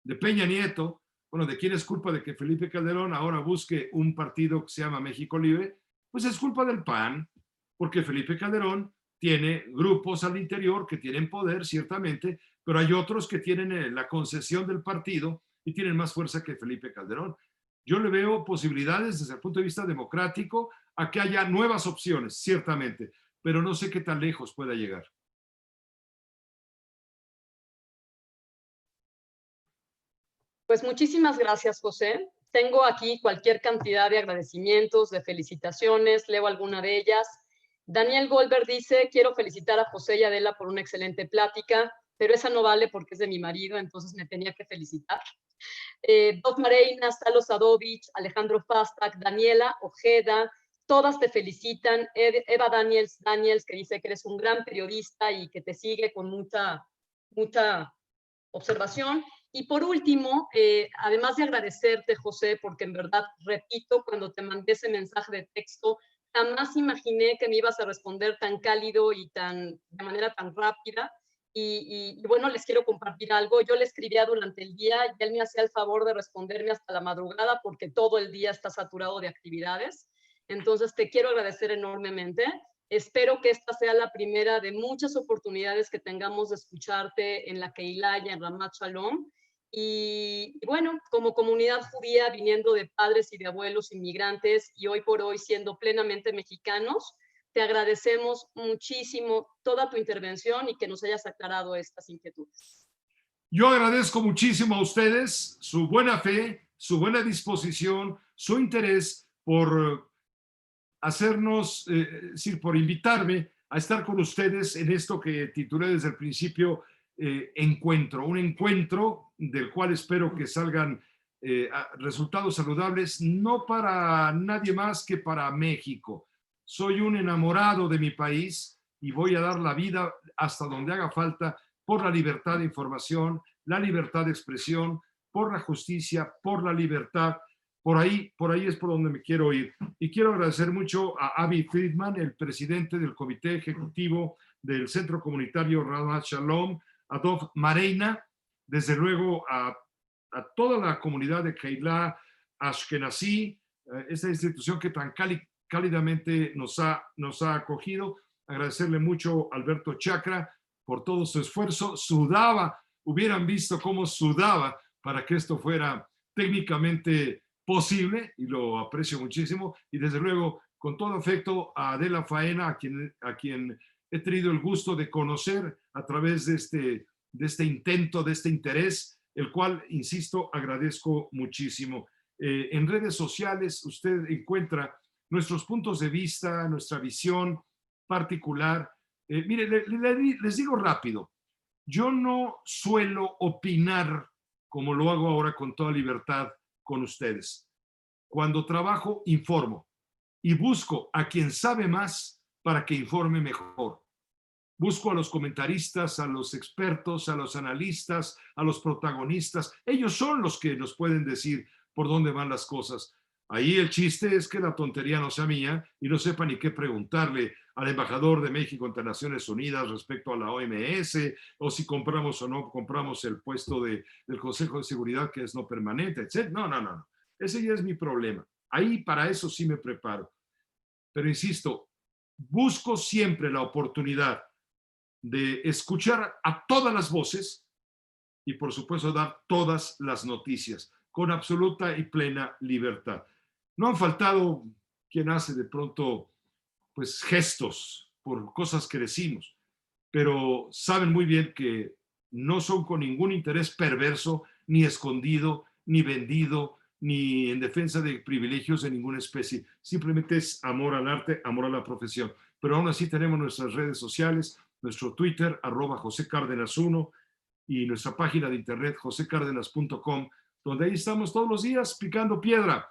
de Peña Nieto. Bueno, de quién es culpa de que Felipe Calderón ahora busque un partido que se llama México Libre, pues es culpa del PAN, porque Felipe Calderón tiene grupos al interior que tienen poder, ciertamente, pero hay otros que tienen la concesión del partido y tienen más fuerza que Felipe Calderón. Yo le veo posibilidades desde el punto de vista democrático a que haya nuevas opciones, ciertamente, pero no sé qué tan lejos pueda llegar. Pues muchísimas gracias, José. Tengo aquí cualquier cantidad de agradecimientos, de felicitaciones, leo alguna de ellas. Daniel Goldberg dice, quiero felicitar a José y Adela por una excelente plática, pero esa no vale porque es de mi marido, entonces me tenía que felicitar. Dos Mareinas, Talo Sadovich, Alejandro Fastak, Daniela Ojeda, todas te felicitan. Eva Daniels, que dice que eres un gran periodista y que te sigue con mucha observación. Y por último, además de agradecerte, José, porque en verdad, repito, cuando te mandé ese mensaje de texto, jamás imaginé que me ibas a responder tan cálido y de manera tan rápida. y bueno, les quiero compartir algo. Yo le escribía durante el día y él me hacía el favor de responderme hasta la madrugada porque todo el día está saturado de actividades. Entonces, te quiero agradecer enormemente. Espero que esta sea la primera de muchas oportunidades que tengamos de escucharte en la Keilah y en Ramat Shalom. Y bueno, como comunidad judía, viniendo de padres y de abuelos inmigrantes y hoy por hoy siendo plenamente mexicanos, te agradecemos muchísimo toda tu intervención y que nos hayas aclarado estas inquietudes. Yo agradezco muchísimo a ustedes su buena fe, su buena disposición, su interés por hacernos, por invitarme a estar con ustedes en esto que titulé desde el principio encuentro, un encuentro del cual espero que salgan resultados saludables, no para nadie más que para México. Soy un enamorado de mi país y voy a dar la vida hasta donde haga falta por la libertad de información, la libertad de expresión, por la justicia, por la libertad. Por ahí es por donde me quiero ir. Y quiero agradecer mucho a Avi Friedman, el presidente del comité ejecutivo del Centro Comunitario Ramat Shalom, a Dov Mareina, desde luego a toda la comunidad de Keilah Ashkenazí, esta institución que tan cálidamente nos ha acogido. Agradecerle mucho a Alberto Chakra por todo su esfuerzo. Sudaba, hubieran visto cómo sudaba para que esto fuera técnicamente posible, y lo aprecio muchísimo. Y desde luego, con todo afecto, a Adela Faena, a quien he tenido el gusto de conocer a través de este intento, de este interés, el cual, insisto, agradezco muchísimo. En redes sociales usted encuentra nuestros puntos de vista, nuestra visión particular. Mire, les digo rápido, yo no suelo opinar como lo hago ahora con toda libertad con ustedes. Cuando trabajo, informo y busco a quien sabe más para que informe mejor. Busco a los comentaristas, a los expertos, a los analistas, a los protagonistas. Ellos son los que nos pueden decir por dónde van las cosas. Ahí el chiste es que la tontería no sea mía y no sepa ni qué preguntarle al embajador de México ante Naciones Unidas respecto a la OMS, o si compramos o no compramos el puesto del Consejo de Seguridad, que es no permanente, etc. No. Ese ya es mi problema. Ahí para eso sí me preparo. Pero insisto, busco siempre la oportunidad de escuchar a todas las voces y, por supuesto, dar todas las noticias con absoluta y plena libertad. No han faltado quien hace de pronto pues gestos por cosas que decimos, pero saben muy bien que no son con ningún interés perverso, ni escondido, ni vendido, ni en defensa de privilegios de ninguna especie. Simplemente es amor al arte, amor a la profesión. Pero aún así tenemos nuestras redes sociales, nuestro Twitter, @JoséCárdenas1, y nuestra página de internet, josecardenas.com, donde ahí estamos todos los días picando piedra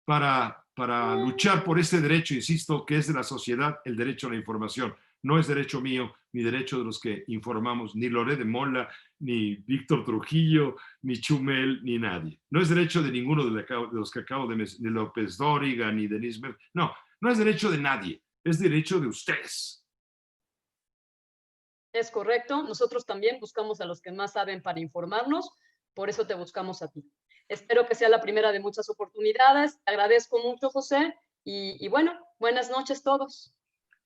para luchar por este derecho, insisto, que es de la sociedad, el derecho a la información. No es derecho mío, ni derecho de los que informamos, ni Loret de Mola, ni Víctor Trujillo, ni Chumel, ni nadie. No es derecho de ninguno de los que acabo de mencionar, ni López Dóriga, ni Denise Mer. No es derecho de nadie, es derecho de ustedes. Es correcto. Nosotros también buscamos a los que más saben para informarnos. Por eso te buscamos a ti. Espero que sea la primera de muchas oportunidades. Te agradezco mucho, José. Y bueno, buenas noches todos.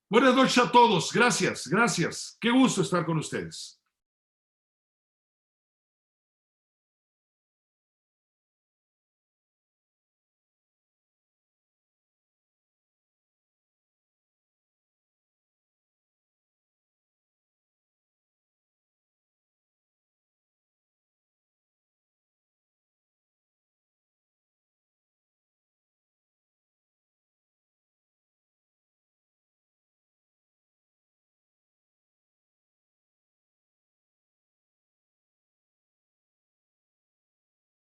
Buenas noches a todos. Gracias. Qué gusto estar con ustedes.